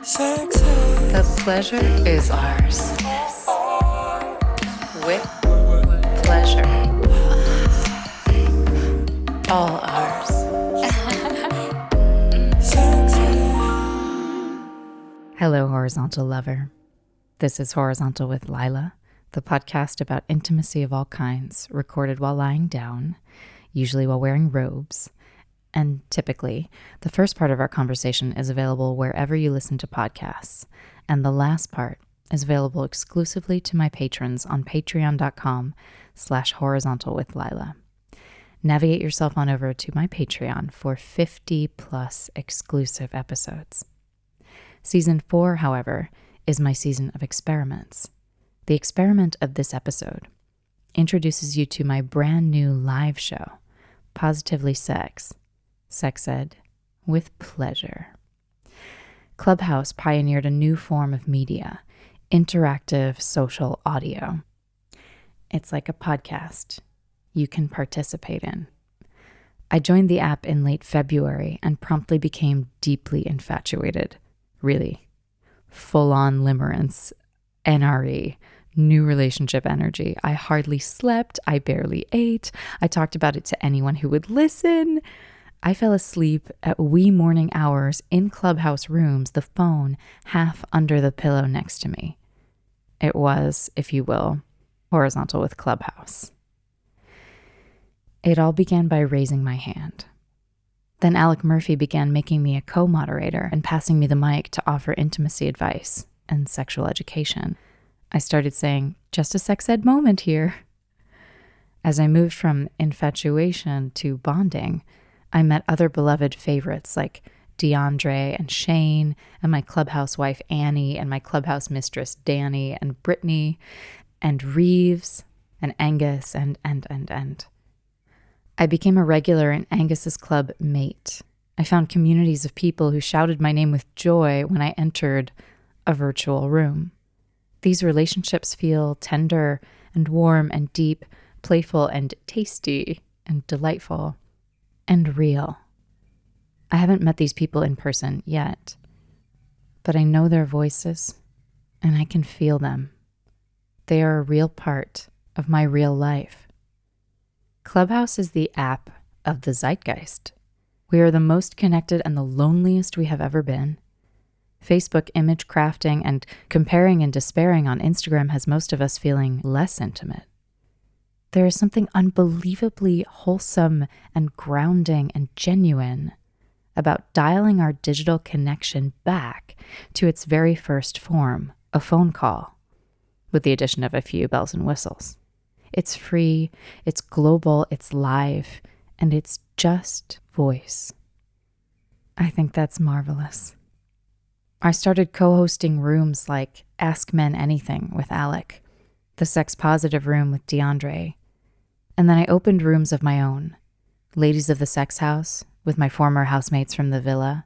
The pleasure is ours. With pleasure. All ours. Hello, horizontal lover. This is Horizontal with Lila, the podcast about intimacy of all kinds, recorded while lying down, usually while wearing robes. And typically, the first part of our conversation is available wherever you listen to podcasts, and the last part is available exclusively to my patrons on patreon.com/horizontalwithlila. Navigate yourself on over to my Patreon for 50 plus exclusive episodes. Season 4, however, is my season of experiments. The experiment of this episode introduces you to my brand new live show, Positively Sex Ed with Pleasure. Clubhouse pioneered a new form of media, interactive social audio. It's like a podcast you can participate in. I joined the app in late February and promptly became deeply infatuated. Really, full-on limerence, NRE, new relationship energy. I hardly slept, I barely ate, I talked about it to anyone who would listen. I fell asleep at wee morning hours in Clubhouse rooms, the phone half under the pillow next to me. It was, if you will, horizontal with Clubhouse. It all began by raising my hand. Then Alec Murphy began making me a co-moderator and passing me the mic to offer intimacy advice and sexual education. I started saying, just a sex ed moment here. As I moved from infatuation to bonding, I met other beloved favorites like DeAndre and Shane and my Clubhouse wife Annie and my Clubhouse mistress Danny and Brittany and Reeves and Angus and. I became a regular in Angus's club mate. I found communities of people who shouted my name with joy when I entered a virtual room. These relationships feel tender and warm and deep, playful and tasty and delightful. And real. I haven't met these people in person yet, but I know their voices and I can feel them. They are a real part of my real life. Clubhouse is the app of the zeitgeist. We are the most connected and the loneliest we have ever been. Facebook image crafting and comparing and despairing on Instagram has most of us feeling less intimate. There is something unbelievably wholesome and grounding and genuine about dialing our digital connection back to its very first form, a phone call, with the addition of a few bells and whistles. It's free, it's global, it's live, and it's just voice. I think that's marvelous. I started co-hosting rooms like Ask Men Anything with Alec, the sex positive room with DeAndre, and then I opened rooms of my own, Ladies of the Sex House, with my former housemates from the villa.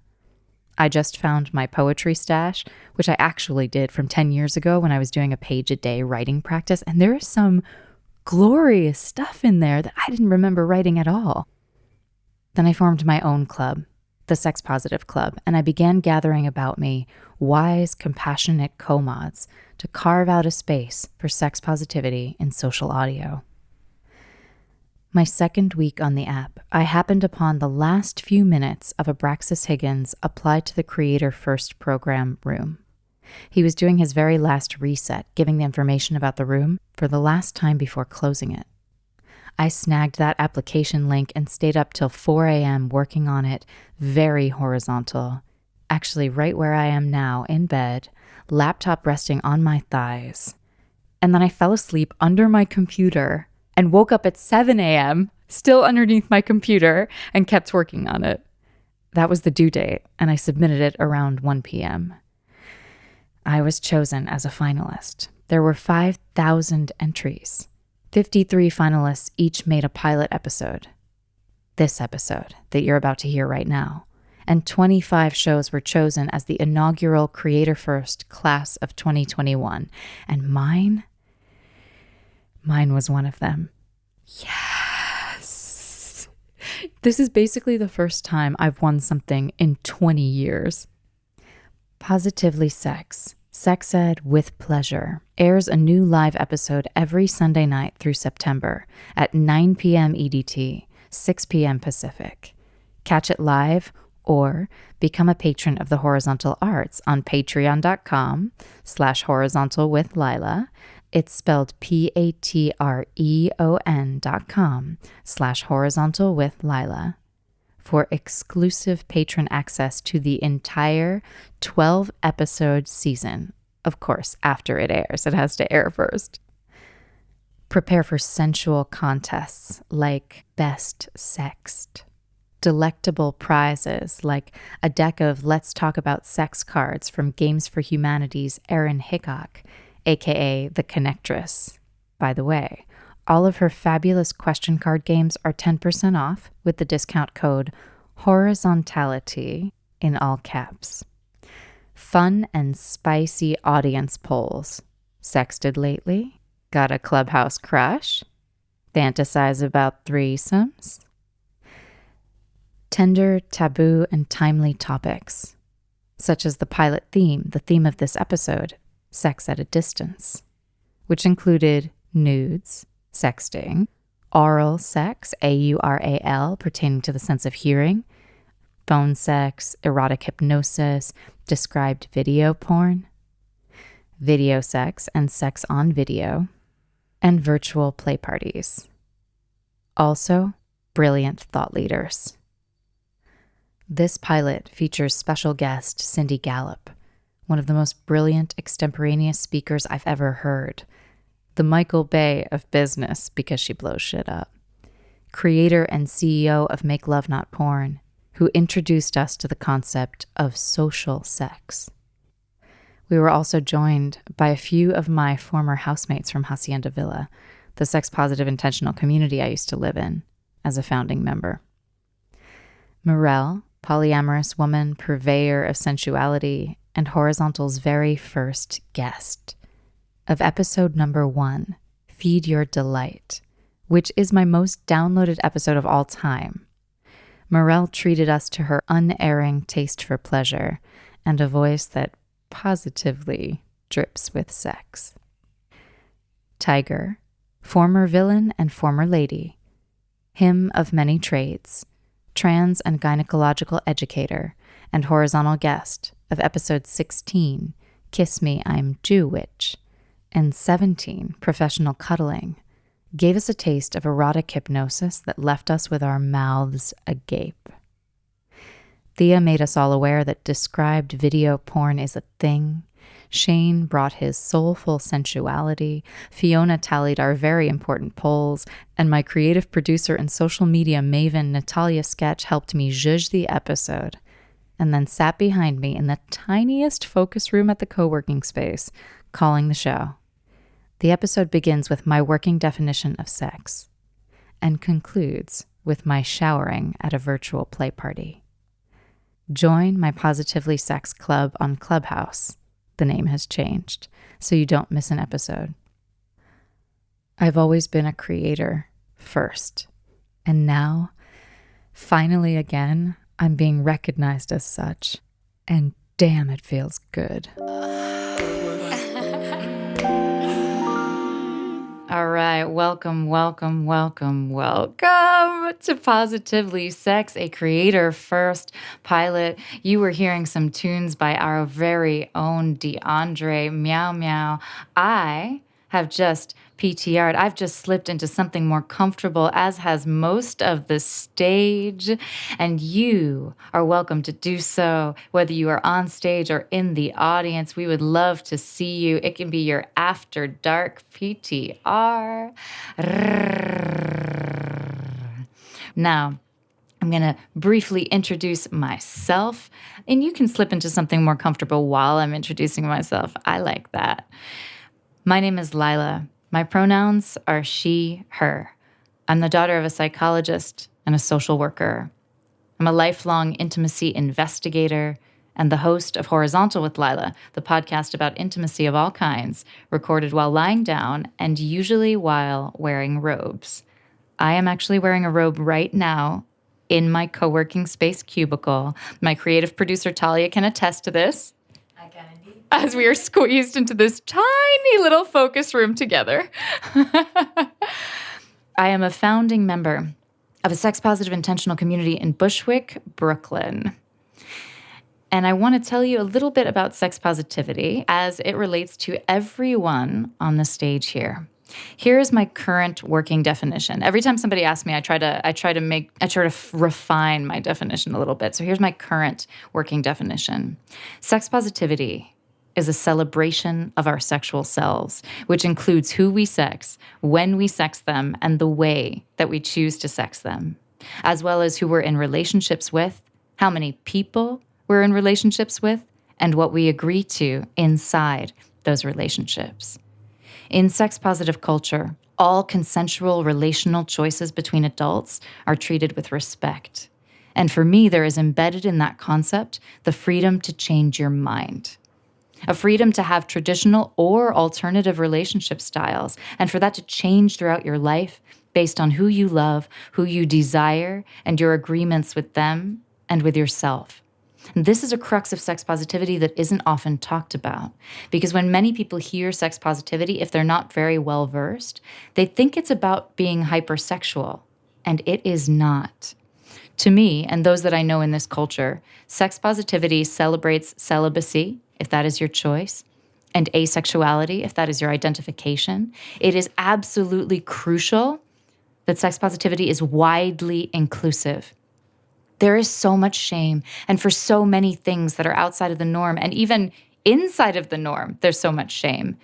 I just found my poetry stash, which I actually did from 10 years ago when I was doing a page-a-day writing practice, and there is some glorious stuff in there that I didn't remember writing at all. Then I formed my own club, the Sex Positive Club, and I began gathering about me wise, compassionate co-mods to carve out a space for sex positivity in social audio. My second week on the app, I happened upon the last few minutes of Abraxas Higgins' Apply to the Creator First program room. He was doing his very last reset, giving the information about the room for the last time before closing it. I snagged that application link and stayed up till 4 a.m. working on it, very horizontal. Actually, right where I am now, in bed, laptop resting on my thighs. And then I fell asleep under my computer and woke up at 7 a.m., still underneath my computer, and kept working on it. That was the due date, and I submitted it around 1 p.m. I was chosen as a finalist. There were 5,000 entries. 53 finalists each made a pilot episode. This episode that you're about to hear right now. And 25 shows were chosen as the inaugural Creator First class of 2021. And mine was one of them. Yes! This is basically the first time I've won something in 20 years. Positively Sex, Sex Ed with Pleasure, airs a new live episode every Sunday night through September at 9 p.m. EDT, 6 p.m. Pacific. Catch it live or become a patron of the Horizontal Arts on patreon.com/horizontalwithlila. It's spelled patreon.com/horizontalwithlila for exclusive patron access to the entire 12-episode season. Of course, after it airs, it has to air first. Prepare for sensual contests like Best Sexed, delectable prizes like a deck of Let's Talk About Sex cards from Games for Humanity's Erin Hickok, aka the Connectress. By the way, all of her fabulous question card games are 10% off with the discount code horizontality in all caps. Fun and spicy audience polls. Sexted lately? Got a Clubhouse crush? Fantasize about threesomes? Tender, taboo, and timely topics, such as the pilot theme, the theme of this episode, Sex at a Distance, which included nudes, sexting, oral sex, AURAL, pertaining to the sense of hearing, phone sex, erotic hypnosis, described video porn, video sex and sex on video, and virtual play parties. Also, brilliant thought leaders. This pilot features special guest Cindy Gallup, one of the most brilliant extemporaneous speakers I've ever heard, the Michael Bay of business because she blows shit up, creator and CEO of Make Love Not Porn, who introduced us to the concept of social sex. We were also joined by a few of my former housemates from Hacienda Villa, the sex-positive intentional community I used to live in as a founding member. Morel, polyamorous woman, purveyor of sensuality, and Horizontal's very first guest of episode number 1, Feed Your Delight, which is my most downloaded episode of all time. Morel treated us to her unerring taste for pleasure and a voice that positively drips with sex. Tiger, former villain and former lady, him of many trades, trans and gynecological educator, and horizontal guest of episode 16, Kiss Me, I'm Jew-witch, and 17, Professional Cuddling, gave us a taste of erotic hypnosis that left us with our mouths agape. Thea made us all aware that described video porn is a thing. Shane brought his soulful sensuality, Fiona tallied our very important polls, and my creative producer and social media maven Natalia Sketch helped me zhuzh the episode, and then sat behind me in the tiniest focus room at the co-working space, calling the show. The episode begins with my working definition of sex, and concludes with my showering at a virtual play party. Join my Positively Sex Club on Clubhouse. The name has changed, so you don't miss an episode. I've always been a creator first, and now, finally again, I'm being recognized as such, and damn, it feels good. All right, welcome to Positively Sex, a creator first pilot. You were hearing some tunes by our very own DeAndre Meow Meow. I have just PTR'd. I've just slipped into something more comfortable, as has most of the stage, and you are welcome to do so, whether you are on stage or in the audience. We would love to see you. It can be your after dark PTR. Now, I'm going to briefly introduce myself, and you can slip into something more comfortable while I'm introducing myself. I like that. My name is Lila. My pronouns are she, her. I'm the daughter of a psychologist and a social worker. I'm a lifelong intimacy investigator and the host of Horizontal with Lila, the podcast about intimacy of all kinds, recorded while lying down and usually while wearing robes. I am actually wearing a robe right now in my co-working space cubicle. My creative producer, Talia, can attest to this. as we are squeezed into this tiny little focus room together. I am a founding member of a sex-positive intentional community in Bushwick, Brooklyn. And I want to tell you a little bit about sex positivity as it relates to everyone on the stage here. Here is my current working definition. Every time somebody asks me, I try to refine my definition a little bit. So here's my current working definition. Sex positivity is a celebration of our sexual selves, which includes who we sex, when we sex them, and the way that we choose to sex them, as well as who we're in relationships with, how many people we're in relationships with, and what we agree to inside those relationships. In sex-positive culture, all consensual relational choices between adults are treated with respect. And for me, there is embedded in that concept the freedom to change your mind. A freedom to have traditional or alternative relationship styles, and for that to change throughout your life based on who you love, who you desire, and your agreements with them and with yourself. And this is a crux of sex positivity that isn't often talked about, because when many people hear sex positivity, if they're not very well versed, they think it's about being hypersexual, and it is not. To me, and those that I know in this culture, sex positivity celebrates celibacy, if that is your choice, and asexuality, if that is your identification. It is absolutely crucial that sex positivity is widely inclusive. There is so much shame, and for so many things that are outside of the norm, and even inside of the norm, there's so much shame.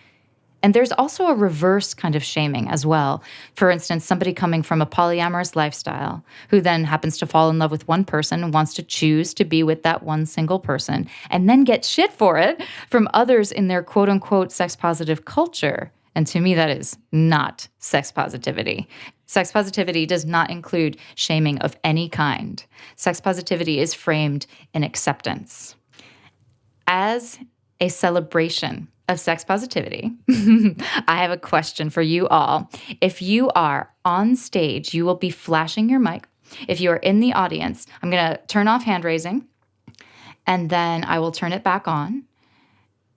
And there's also a reverse kind of shaming as well. For instance, somebody coming from a polyamorous lifestyle who then happens to fall in love with one person and wants to choose to be with that one single person, and then get shit for it from others in their quote-unquote sex-positive culture. And to me, that is not sex positivity. Sex positivity does not include shaming of any kind. Sex positivity is framed in acceptance. As a celebration of sex positivity, I have a question for you all. If you are on stage, you will be flashing your mic. If you are in the audience, I'm going to turn off hand raising, and then I will turn it back on.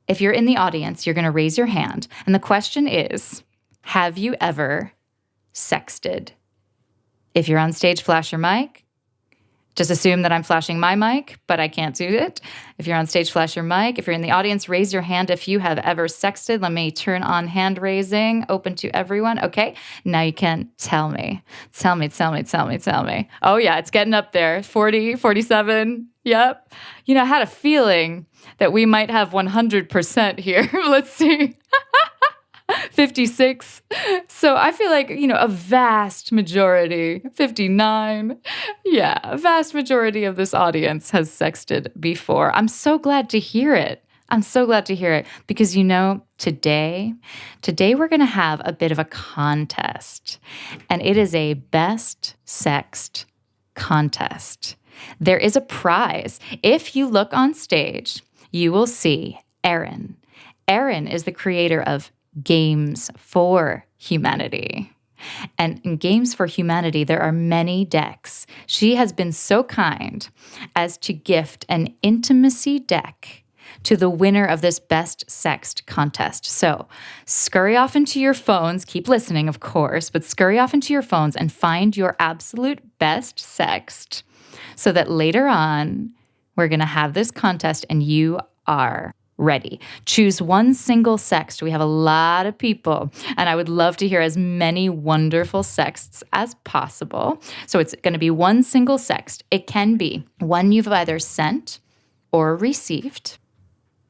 If you're in the audience, you're going to raise your hand. And the question is, have you ever sexted? If you're on stage, flash your mic. Just assume that I'm flashing my mic, but I can't do it. If you're on stage, flash your mic. If you're in the audience, raise your hand if you have ever sexted. Let me turn on hand raising, open to everyone. Okay, now you can tell me. Tell me. Oh yeah, it's getting up there. 40, 47, yep. I had a feeling that we might have 100% here. Let's see. 56. So I feel like, a vast majority, 59. Yeah, a vast majority of this audience has sexted before. I'm so glad to hear it. Because, today we're going to have a bit of a contest, and it is a best sexed contest. There is a prize. If you look on stage, you will see Erin. Erin is the creator of Games for Humanity. And in Games for Humanity, there are many decks. She has been so kind as to gift an intimacy deck to the winner of this best sexed contest. So scurry off into your phones, keep listening, of course, but scurry off into your phones and find your absolute best sexed so that later on, we're going to have this contest and you are ready. Choose one single sext. We have a lot of people, and I would love to hear as many wonderful sexts as possible. So it's going to be one single sext. It can be one you've either sent or received.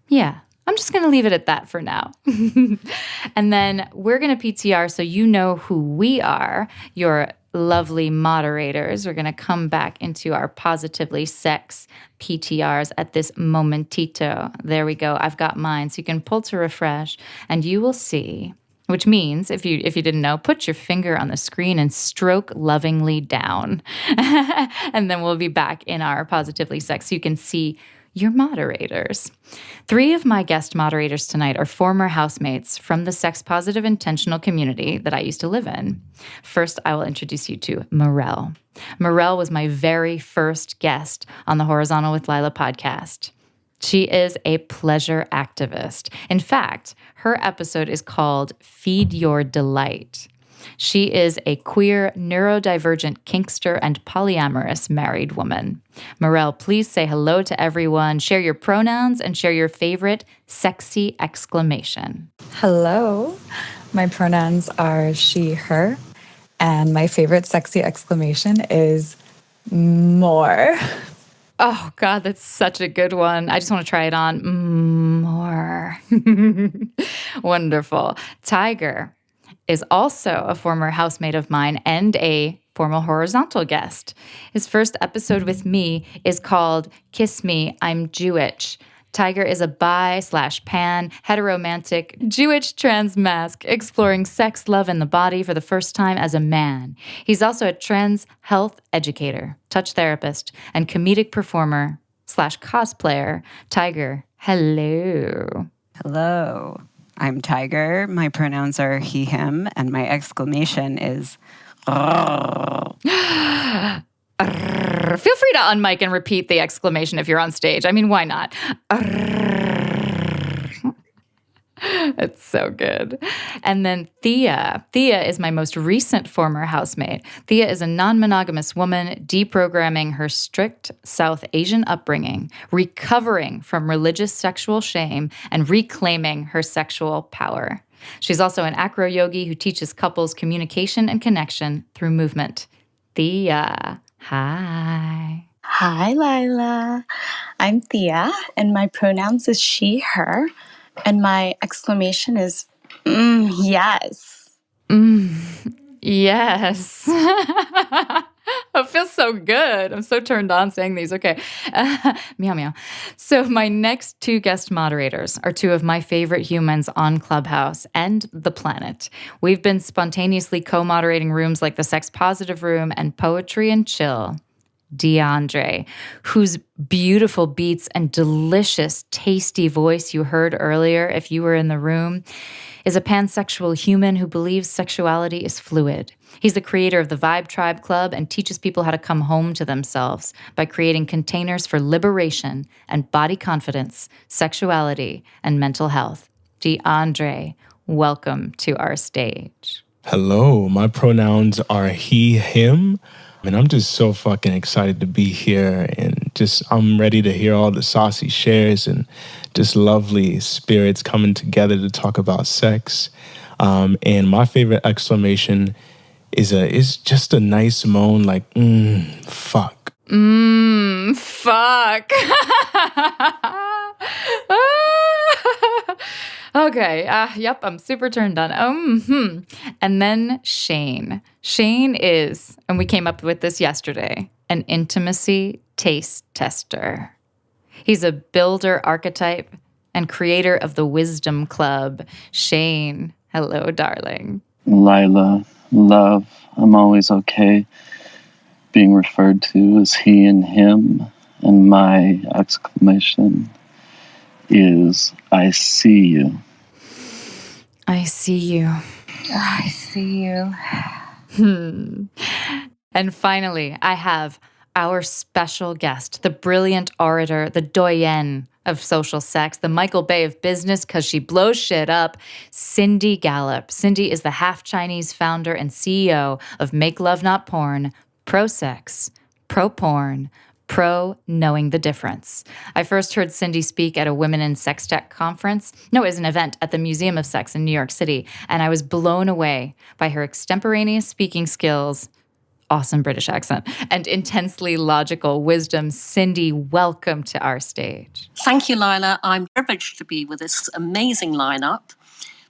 Yeah, I'm just going to leave it at that for now. And then we're going to PTR so you know who we are, your lovely moderators. We're going to come back into our Positively Sex PTRs at this momentito. There we go. I've got mine. So you can pull to refresh and you will see, which means if you didn't know, put your finger on the screen and stroke lovingly down. And then we'll be back in our Positively Sex so you can see your moderators. 3 of my guest moderators tonight are former housemates from the sex-positive intentional community that I used to live in. First, I will introduce you to Morel. Morel was my very first guest on the Horizontal with Lila podcast. She is a pleasure activist. In fact, her episode is called Feed Your Delight. She is a queer, neurodivergent kinkster and polyamorous married woman. Morel, please say hello to everyone, share your pronouns, and share your favorite sexy exclamation. Hello. My pronouns are she, her, and my favorite sexy exclamation is more. Oh, God, that's such a good one. I just want to try it on. More. Wonderful. Tiger is also a former housemate of mine and a formal horizontal guest. His first episode with me is called Kiss Me, I'm Jewish. Tiger is a bi/pan, heteromantic, Jewish trans masc exploring sex, love, and the body for the first time as a man. He's also a trans health educator, touch therapist, and comedic performer/cosplayer. Tiger, hello. Hello, I'm Tiger. My pronouns are he, him, and my exclamation is Feel free to unmic and repeat the exclamation if you're on stage. I mean, why not? It's so good. And then Thea. Thea is my most recent former housemate. Thea is a non-monogamous woman deprogramming her strict South Asian upbringing, recovering from religious sexual shame, and reclaiming her sexual power. She's also an acro yogi who teaches couples communication and connection through movement. Thea, hi. Hi, Lila. I'm Thea, and my pronouns is she, her, and my exclamation is, yes. Yes. It feels so good. I'm so turned on saying these. Okay. Meow, meow. So my next two guest moderators are two of my favorite humans on Clubhouse and the planet. We've been spontaneously co-moderating rooms like the Sex Positive Room and Poetry and Chill. DeAndre, whose beautiful beats and delicious, tasty voice you heard earlier if you were in the room, is a pansexual human who believes sexuality is fluid. He's the creator of the Vibe Tribe Club and teaches people how to come home to themselves by creating containers for liberation and body confidence, sexuality, and mental health. DeAndre, welcome to our stage. Hello, my pronouns are he, him, and I'm just so fucking excited to be here, and I'm ready to hear all the saucy shares and just lovely spirits coming together to talk about sex. And my favorite exclamation is just a nice moan like, fuck. Fuck. Okay, yep, I'm super turned on. And then Shane. Shane is, and we came up with this yesterday, an intimacy taste tester. He's a builder archetype and creator of the Wisdom Club. Shane, hello, darling. Lila, love, I'm always okay being referred to as he and him, and my exclamation is, I see you. I see you. I see you. And finally, I have our special guest, the brilliant orator, the doyenne of social sex, the Michael Bay of business because she blows shit up, Cindy Gallup. Cindy is the half-Chinese founder and CEO of Make Love Not Porn, Pro-Sex, Pro-Porn, Pro-Knowing the Difference. I first heard Cindy speak at a Women in Sex Tech conference. No, it was an event at the Museum of Sex in New York City, and I was blown away by her extemporaneous speaking skills, awesome British accent, and intensely logical wisdom. Cindy, welcome to our stage. Thank you, Lila. I'm privileged to be with this amazing lineup.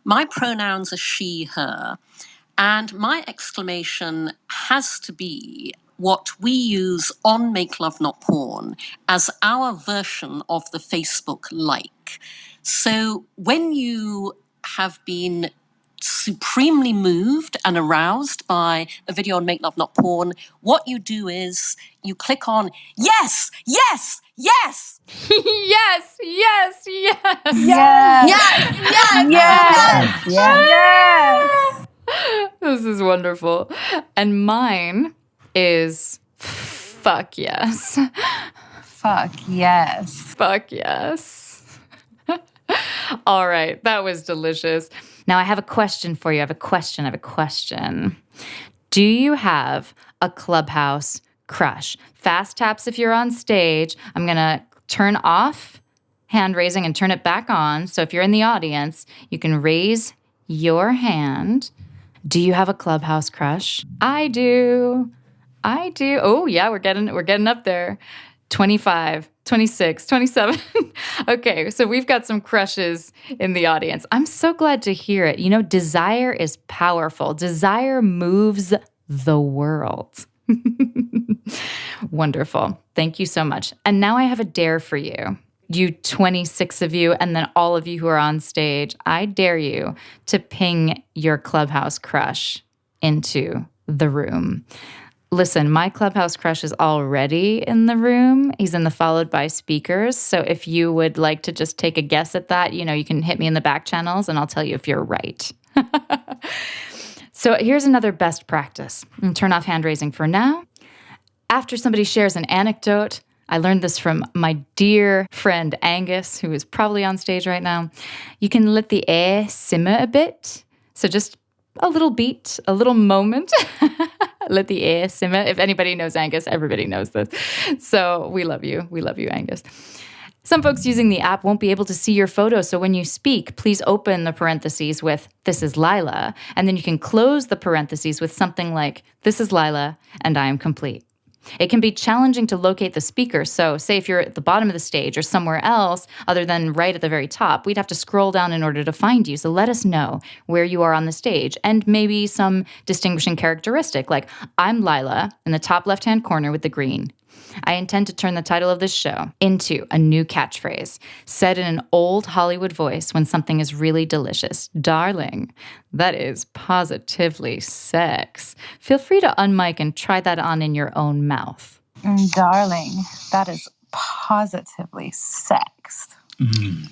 My pronouns are she, her, and my exclamation has to be what we use on Make Love Not Porn as our version of the Facebook like. So when you have been supremely moved and aroused by a video on Make Love Not Porn, what you do is you click on yes, yes, yes. Yes, yes, yes. Yes. Yes, yes, Yes. Yes. This is wonderful. And mine is fuck yes. Fuck yes. Fuck yes. All right. That was delicious. Now I have a question for you. I have a question. Do you have a Clubhouse crush? Fast taps if you're on stage. I'm going to turn off hand raising and turn it back on. So if you're in the audience, you can raise your hand. Do you have a Clubhouse crush? I do. Oh, yeah, we're getting up there. 25, 26, 27. Okay, so we've got some crushes in the audience. I'm so glad to hear it. You know, desire is powerful. Desire moves the world. Wonderful. Thank you so much. And now I have a dare for you. You 26 of you, and then all of you who are on stage, I dare you to ping your Clubhouse crush into the room. Listen, my Clubhouse crush is already in the room. He's in the followed by speakers. So if you would like to just take a guess at that, you can hit me in the back channels and I'll tell you if you're right. So here's another best practice. Turn off hand raising for now. After somebody shares an anecdote, I learned this from my dear friend Angus, who is probably on stage right now. You can let the air simmer a bit. So just a little beat, a little moment. Let the air simmer. If anybody knows Angus, everybody knows this. So we love you. We love you, Angus. Some folks using the app won't be able to see your photo, so when you speak, please open the parentheses with, "This is Lila," and then you can close the parentheses with something like, "This is Lila, and I am complete." It can be challenging to locate the speaker, so say if you're at the bottom of the stage or somewhere else other than right at the very top, we'd have to scroll down in order to find you, so let us know where you are on the stage, and maybe some distinguishing characteristic, like, "I'm Lila," in the top left-hand corner with the green. I intend to turn the title of this show into a new catchphrase, said in an old Hollywood voice when something is really delicious. Darling, that is positively sex. Feel free to unmic and try that on in your own mouth. Darling, that is positively sex.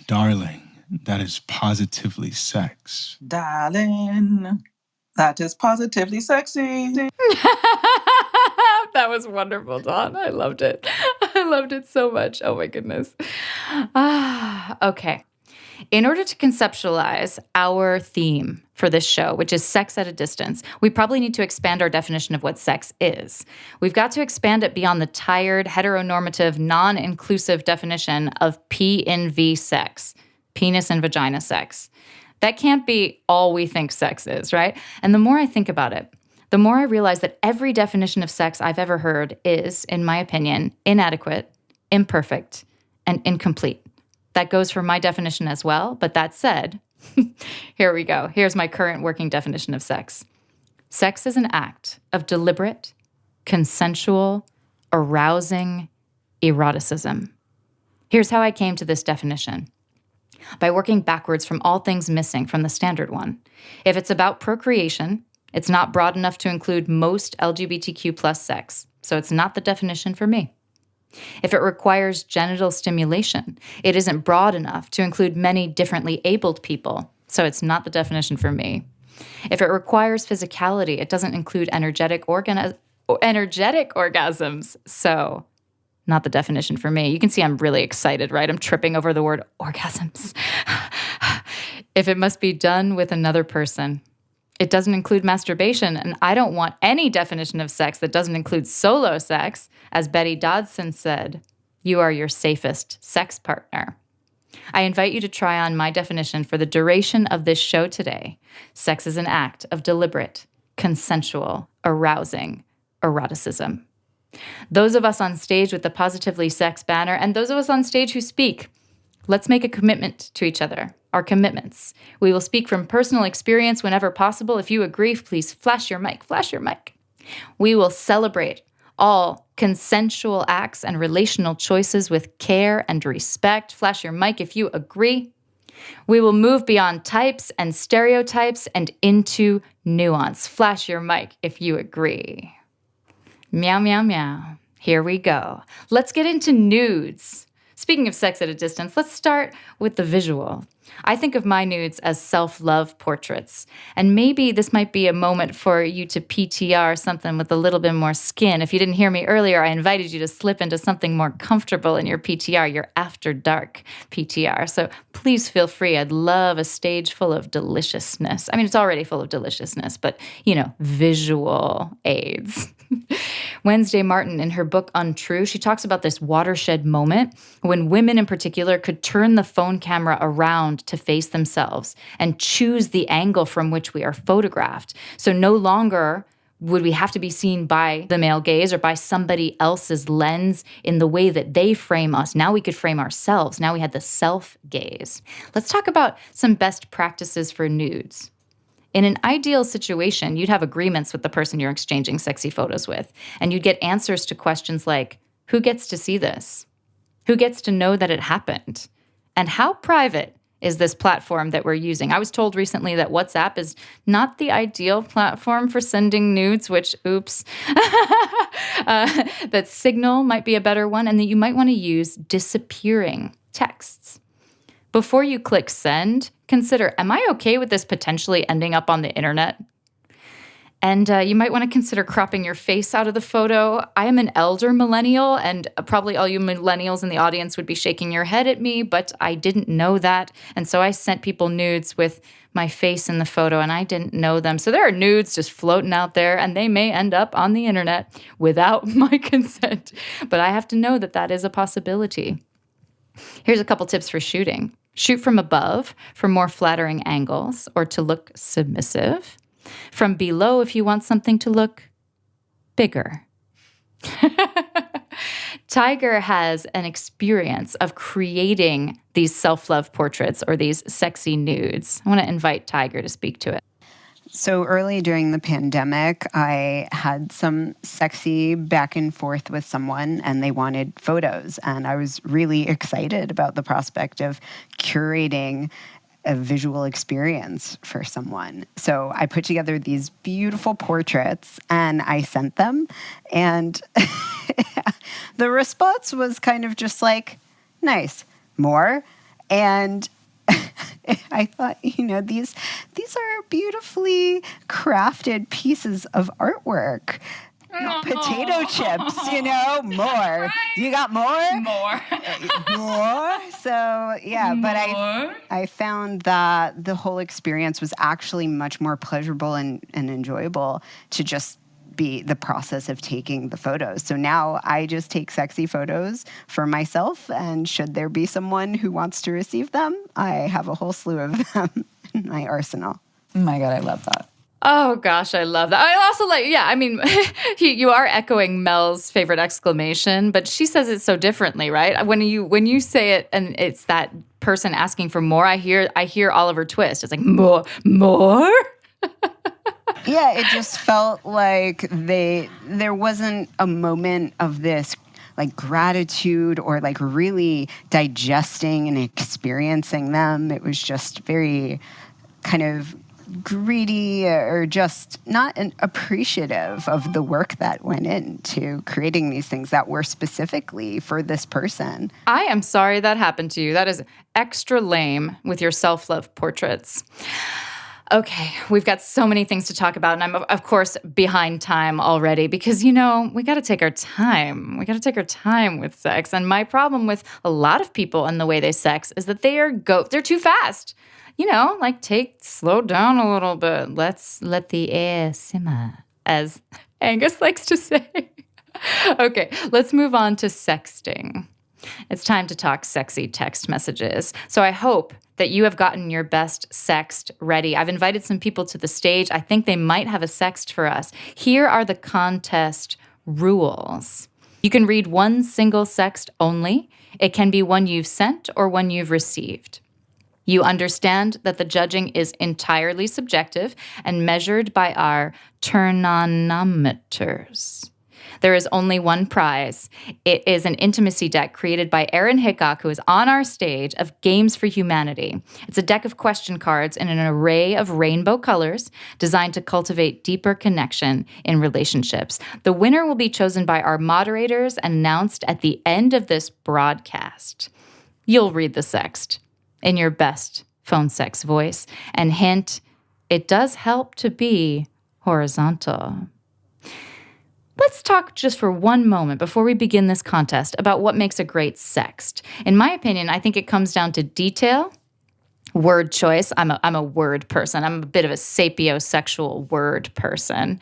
Darling, that is positively sex. Darling, that is positively sexy. That was wonderful, Dawn. I loved it. I loved it so much. Oh my goodness. Okay. In order to conceptualize our theme for this show, which is sex at a distance, we probably need to expand our definition of what sex is. We've got to expand it beyond the tired, heteronormative, non-inclusive definition of P and V sex, penis and vagina sex. That can't be all we think sex is, right? And the more I think about it, the more I realize that every definition of sex I've ever heard is, in my opinion, inadequate, imperfect, and incomplete. That goes for my definition as well, but that said, here we go. Here's my current working definition of sex. Sex is an act of deliberate, consensual, arousing eroticism. Here's how I came to this definition. By working backwards from all things missing from the standard one. If it's about procreation, it's not broad enough to include most LGBTQ plus sex, so it's not the definition for me. If it requires genital stimulation, it isn't broad enough to include many differently abled people, so it's not the definition for me. If it requires physicality, it doesn't include energetic orgasms, so not the definition for me. You can see I'm really excited, right? I'm tripping over the word orgasms. If it must be done with another person, it doesn't include masturbation, and I don't want any definition of sex that doesn't include solo sex. As Betty Dodson said, you are your safest sex partner. I invite you to try on my definition for the duration of this show today. Sex is an act of deliberate, consensual, arousing eroticism. Those of us on stage with the Positively Sex banner and those of us on stage who speak, let's make a commitment to each other. Our commitments. We will speak from personal experience whenever possible. If you agree, please flash your mic. We will celebrate all consensual acts and relational choices with care and respect. Flash your mic if you agree. We will move beyond types and stereotypes and into nuance. Flash your mic if you agree. Meow, meow, meow. Here we go. Let's get into nudes. Speaking of sex at a distance, let's start with the visual. I think of my nudes as self-love portraits. And maybe this might be a moment for you to PTR something with a little bit more skin. If you didn't hear me earlier, I invited you to slip into something more comfortable in your PTR, your after dark PTR. So please feel free. I'd love a stage full of deliciousness. I mean, it's already full of deliciousness, but, visual aids. Wednesday Martin, in her book Untrue, she talks about this watershed moment when women in particular could turn the phone camera around to face themselves and choose the angle from which we are photographed. So no longer would we have to be seen by the male gaze or by somebody else's lens in the way that they frame us. Now we could frame ourselves. Now we had the self-gaze. Let's talk about some best practices for nudes. In an ideal situation, you'd have agreements with the person you're exchanging sexy photos with, and you'd get answers to questions like, who gets to see this? Who gets to know that it happened? And how private is this platform that we're using? I was told recently that WhatsApp is not the ideal platform for sending nudes, which, oops, that Signal might be a better one, and that you might want to use disappearing texts. Before you click send, consider, am I okay with this potentially ending up on the internet? And you might want to consider cropping your face out of the photo. I am an elder millennial, and probably all you millennials in the audience would be shaking your head at me, but I didn't know that. And so I sent people nudes with my face in the photo, and I didn't know them. So there are nudes just floating out there, and they may end up on the internet without my consent. But I have to know that that is a possibility. Here's a couple tips for shooting. Shoot from above for more flattering angles or to look submissive. From below if you want something to look bigger. Tiger has an experience of creating these self-love portraits or these sexy nudes. I want to invite Tiger to speak to it. So early during the pandemic, I had some sexy back and forth with someone, and they wanted photos. And I was really excited about the prospect of curating a visual experience for someone. So I put together these beautiful portraits and I sent them. And the response was kind of just like, nice, more. And I thought, these are beautifully crafted pieces of artwork. Potato chips, more. You got more? More? So, yeah, but I found that the whole experience was actually much more pleasurable and enjoyable to just be the process of taking the photos. So now I just take sexy photos for myself, and should there be someone who wants to receive them, I have a whole slew of them in my arsenal. Oh my God, I love that. Oh gosh, I love that. I also you are echoing Mel's favorite exclamation, but she says it so differently, right? When you say it and it's that person asking for more, I hear Oliver Twist. It's like more. Yeah, it just felt like there wasn't a moment of this like gratitude or like really digesting and experiencing them. It was just very kind of greedy or just not appreciative of the work that went into creating these things that were specifically for this person. I am sorry that happened to you. That is extra lame with your self-love portraits. Okay, we've got so many things to talk about, and I'm, of course, behind time already because, we got to take our time. We got to take our time with sex. And my problem with a lot of people and the way they sex is that they're too fast. Slow down a little bit. Let's let the air simmer, as Angus likes to say. Okay, let's move on to sexting. It's time to talk sexy text messages. So I hope that you have gotten your best sext ready. I've invited some people to the stage. I think they might have a sext for us. Here are the contest rules. You can read one single sext only. It can be one you've sent or one you've received. You understand that the judging is entirely subjective and measured by our turnonometers. There is only one prize. It is an intimacy deck created by Erin Hickok, who is on our stage, of Games for Humanity. It's a deck of question cards in an array of rainbow colors designed to cultivate deeper connection in relationships. The winner will be chosen by our moderators and announced at the end of this broadcast. You'll read the sext in your best phone sex voice. And hint, it does help to be horizontal. Let's talk just for one moment before we begin this contest about what makes a great sext. In my opinion, I think it comes down to detail, word choice. I'm a word person. I'm a bit of a sapiosexual word person.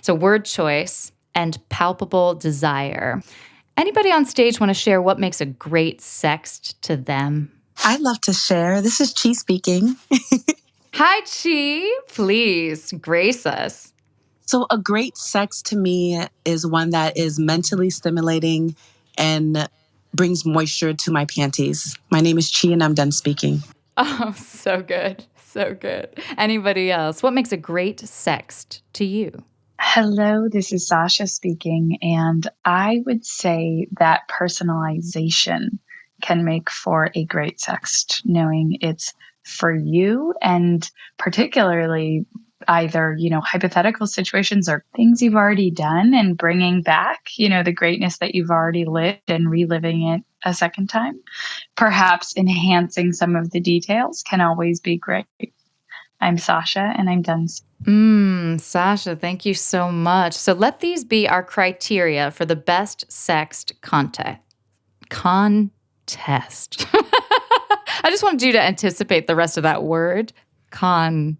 So word choice and palpable desire. Anybody on stage want to share what makes a great sext to them? I'd love to share. This is Chi speaking. Hi, Chi. Please grace us. So a great sex to me is one that is mentally stimulating and brings moisture to my panties. My name is Chi and I'm done speaking. Oh, so good. So good. Anybody else? What makes a great sext to you? Hello, this is Sasha speaking, and I would say that personalization can make for a great sext, knowing it's for you and particularly either, hypothetical situations or things you've already done and bringing back, the greatness that you've already lived and reliving it a second time. Perhaps enhancing some of the details can always be great. I'm Sasha, and I'm done. Sasha, thank you so much. So let these be our criteria for the best sext contest. I just wanted you to anticipate the rest of that word. Contest.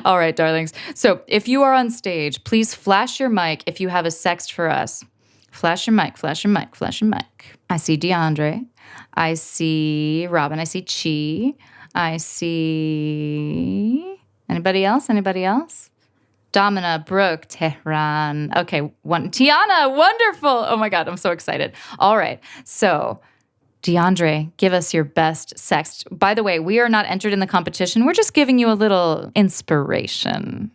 All right, darlings. So if you are on stage, please flash your mic if you have a sext for us. Flash your mic, flash your mic, flash your mic. I see DeAndre. I see Robin. I see Chi. I see... Anybody else? Anybody else? Domina, Brooke, Tehran. Okay, Tiana, wonderful. Oh my God, I'm so excited. All right, so DeAndre, give us your best sext. By the way, we are not entered in the competition. We're just giving you a little inspiration.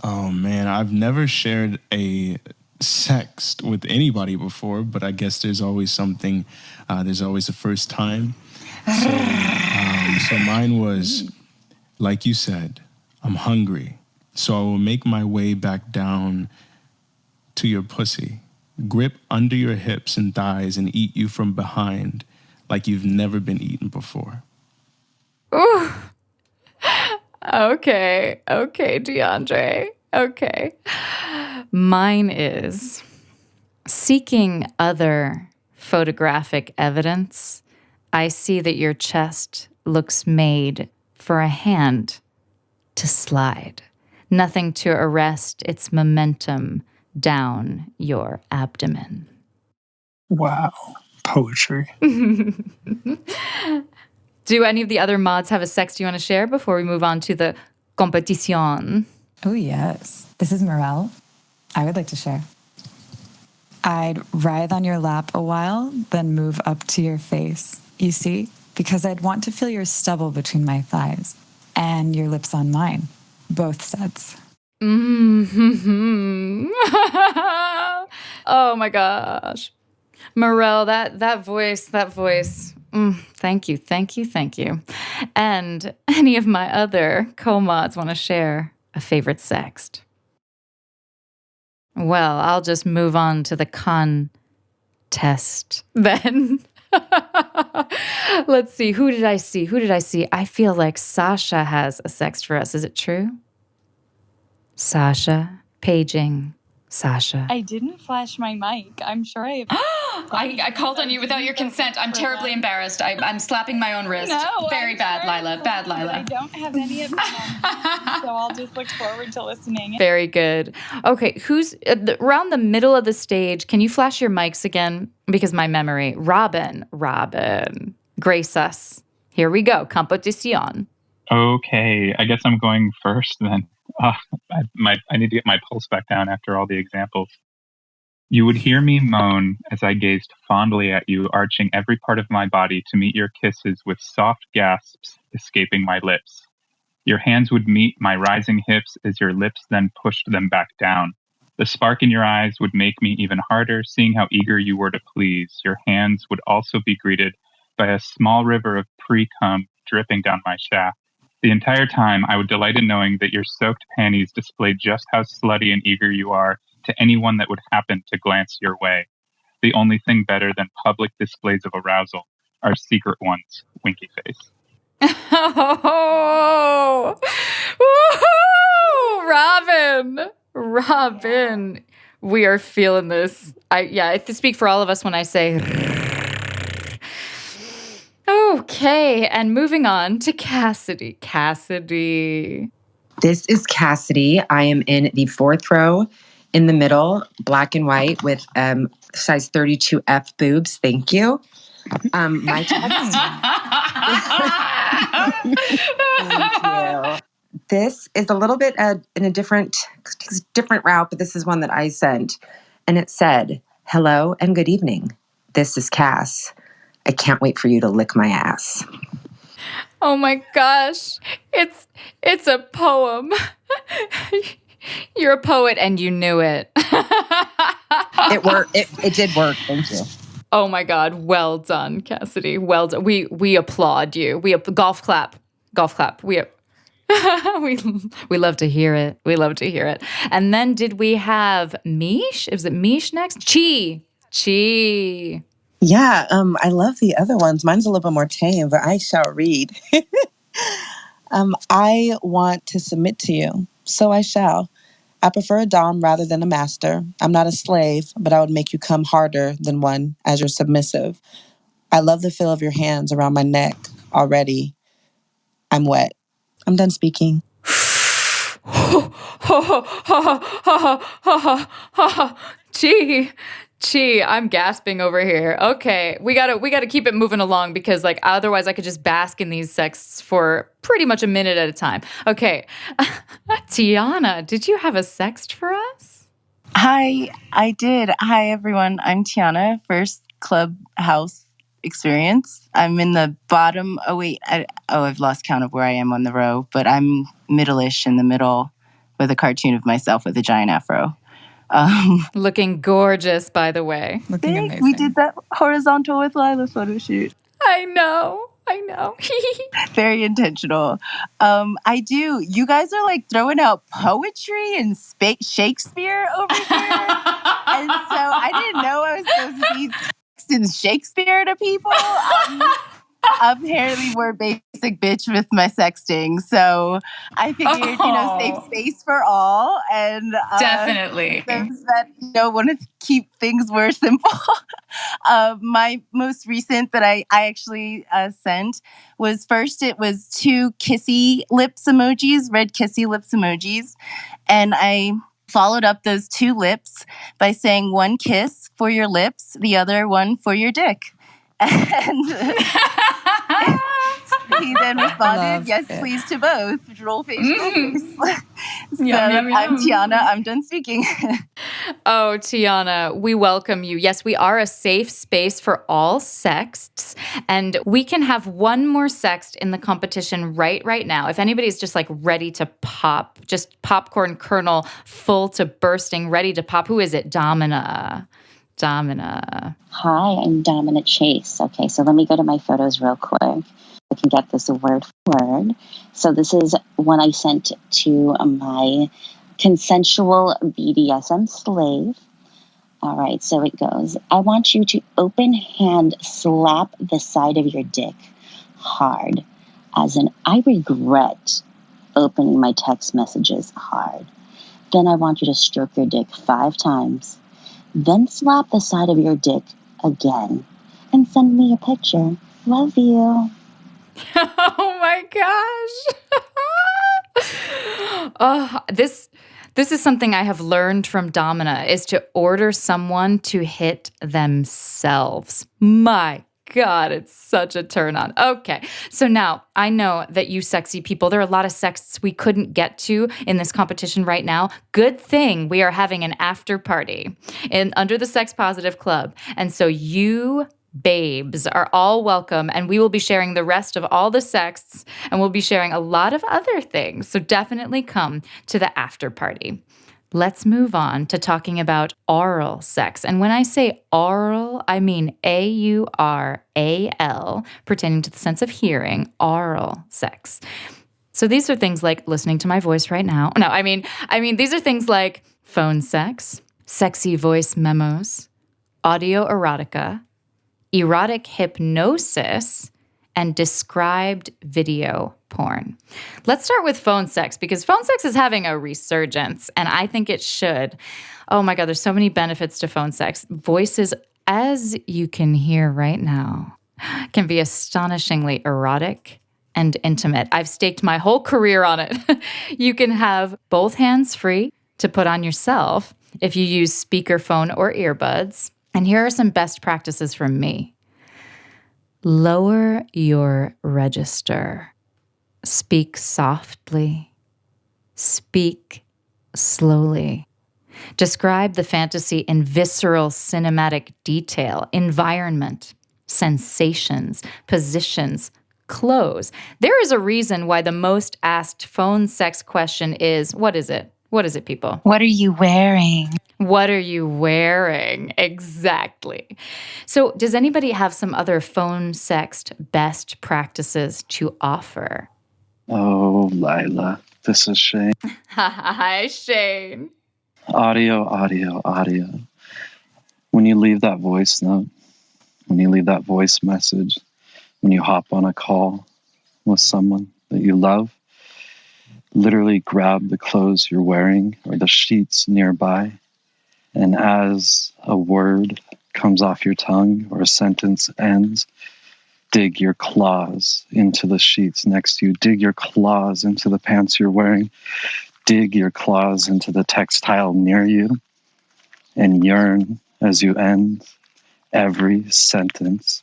Oh man, I've never shared a sext with anybody before, but I guess there's always something, there's always a first time. So mine was, like you said, I'm hungry. So I will make my way back down to your pussy, grip under your hips and thighs and eat you from behind like you've never been eaten before. Ooh. Okay, DeAndre. Okay. Mine is seeking other photographic evidence. I see that your chest looks made for a hand to slide. Nothing to arrest its momentum down your abdomen. Wow. Poetry. Do any of the other mods have a sext you want to share before we move on to the competition? Oh, yes. This is Morel. I would like to share. I'd writhe on your lap a while, then move up to your face. You see? Because I'd want to feel your stubble between my thighs and your lips on mine. Both sets. Mm-hmm. Oh my gosh. Morel, that voice. Thank you. And any of my other co-mods want to share a favorite sext? Well, I'll just move on to the contest then. Let's see. Who did I see? I feel like Sasha has a sext for us. Is it true? Sasha, paging Sasha. I didn't flash my mic. I'm sure I... I called on you without your consent. I'm terribly embarrassed. I'm slapping my own wrist. No, Very bad, Lila. Bad, Lila. I don't have any of them on, so I'll just look forward to listening. Very good. Okay, who's around the middle of the stage? Can you flash your mics again? Because my memory. Robin, grace us. Here we go. Competition. Okay, I guess I'm going first then. I need to get my pulse back down after all the examples. You would hear me moan as I gazed fondly at you, arching every part of my body to meet your kisses with soft gasps escaping my lips. Your hands would meet my rising hips as your lips then pushed them back down. The spark in your eyes would make me even harder, seeing how eager you were to please. Your hands would also be greeted by a small river of pre-cum dripping down my shaft. The entire time, I would delight in knowing that your soaked panties displayed just how slutty and eager you are to anyone that would happen to glance your way. The only thing better than public displays of arousal are secret ones. Winky face. Oh, woohoo! Robin, we are feeling this. I have to speak for all of us when I say. Okay, and moving on to Cassidy. Cassidy. This is Cassidy. I am in the 4th row in the middle, black and white with size 32F boobs. Thank you. My text. Thank you. This is a little bit in a different route, but this is one that I sent. And it said, "Hello and good evening. This is Cass. I can't wait for you to lick my ass." Oh my gosh. It's a poem. You're a poet and you knew it. It worked. It did work. Thank you. Oh my God. Well done, Cassidy. Well done. We applaud you. Golf clap. We love to hear it. We love to hear it. And then did we have Mish? Was it Mish next? Chi. Yeah, I love the other ones. Mine's a little bit more tame, but I shall read. I want to submit to you, so I shall. I prefer a dom rather than a master. I'm not a slave, but I would make you come harder than one as you're submissive. I love the feel of your hands around my neck already. I'm wet. I'm done speaking. Gee, I'm gasping over here. Okay, we gotta keep it moving along because like otherwise I could just bask in these sexts for pretty much a minute at a time. Okay, Tiana, did you have a sext for us? Hi, I did. Hi, everyone. I'm Tiana, first Clubhouse experience. I'm in the bottom. Oh, wait. I've lost count of where I am on the row, but I'm middle-ish in the middle with a cartoon of myself with a giant afro. Looking gorgeous, by the way. Looking amazing. We did that horizontal with Lila photo shoot. I know. Very intentional. I do. You guys are like throwing out poetry and Shakespeare over here. And so I didn't know I was supposed to be texting Shakespeare to people. Apparently we're basic bitch with my sexting. So I figured, safe space for all. And definitely those that want to keep things more simple. My most recent that I actually sent was first, it was 2 kissy lips emojis, red kissy lips emojis. And I followed up those 2 lips by saying 1 kiss for your lips, the other one for your dick. And he then responded, "Yes, please to both." Droll face, droll face. So I'm Tiana. I'm done speaking. Oh, Tiana, we welcome you. Yes, we are a safe space for all sexts, and we can have one more sext in the competition right now. If anybody's just like ready to pop, just popcorn kernel full to bursting, ready to pop. Who is it? Domina. Hi, I'm Domina Chase. Okay, so let me go to my photos real quick. I can get this word for word. So this is one I sent to my consensual BDSM slave. All right, so it goes. I want you to open hand slap the side of your dick hard. As in, I regret opening my text messages hard. Then I want you to stroke your dick 5 times. Then slap the side of your dick again and send me a picture. Love you. Oh my gosh. This is something I have learned from Domina, is to order someone to hit themselves. My God, it's such a turn on. Okay, so now I know that you sexy people, there are a lot of sexts we couldn't get to in this competition right now. Good thing we are having an after party under the Sex Positive Club. And so you babes are all welcome, and we will be sharing the rest of all the sexts, and we'll be sharing a lot of other things. So definitely come to the after party. Let's move on to talking about oral sex. And when I say oral, I mean AURAL, pertaining to the sense of hearing, oral sex. So these are things like listening to my voice right now. No, I mean these are things like phone sex, sexy voice memos, audio erotica, erotic hypnosis, and described video porn. Let's start with phone sex because phone sex is having a resurgence, and I think it should. Oh my God, there's so many benefits to phone sex. Voices, as you can hear right now, can be astonishingly erotic and intimate. I've staked my whole career on it. You can have both hands free to put on yourself if you use speakerphone or earbuds. And here are some best practices from me. Lower your register. Speak softly. Speak slowly. Describe the fantasy in visceral cinematic detail, environment, sensations, positions, clothes. There is a reason why the most asked phone sex question is, what is it? What is it, people? What are you wearing? What are you wearing? Exactly. So, does anybody have some other phone sext best practices to offer? Oh, Lila, this is Shane. Hi, Shane. Audio, audio, audio. When you leave that voice note, when you leave that voice message, when you hop on a call with someone that you love, literally grab the clothes you're wearing or the sheets nearby. And as a word comes off your tongue or a sentence ends, dig your claws into the sheets next to you. Dig your claws into the pants you're wearing. Dig your claws into the textile near you. And yearn as you end every sentence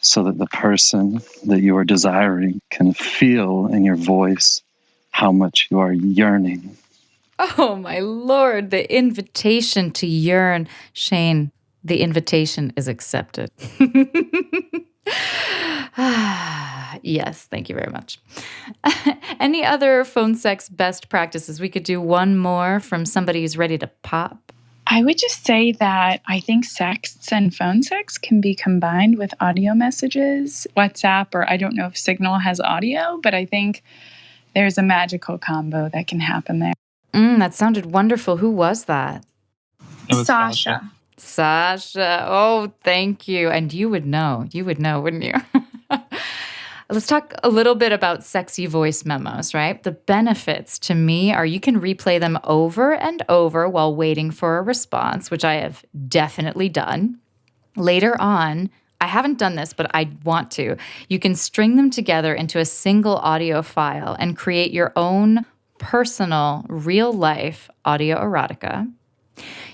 so that the person that you are desiring can feel in your voice how much you are yearning. Oh, my Lord, the invitation to yearn. Shane, the invitation is accepted. Yes, thank you very much. Any other phone sex best practices? We could do one more from somebody who's ready to pop. I would just say that I think sexts and phone sex can be combined with audio messages. WhatsApp, or I don't know if Signal has audio, but I think there's a magical combo that can happen there. That sounded wonderful. Who was that? It was Sasha. Sasha. Oh, thank you. And you would know, wouldn't you? Let's talk a little bit about sexy voice memos, right? The benefits to me are you can replay them over and over while waiting for a response, which I have definitely done. Later on, I haven't done this, but I want to. You can string them together into a single audio file and create your own personal, real-life audio erotica.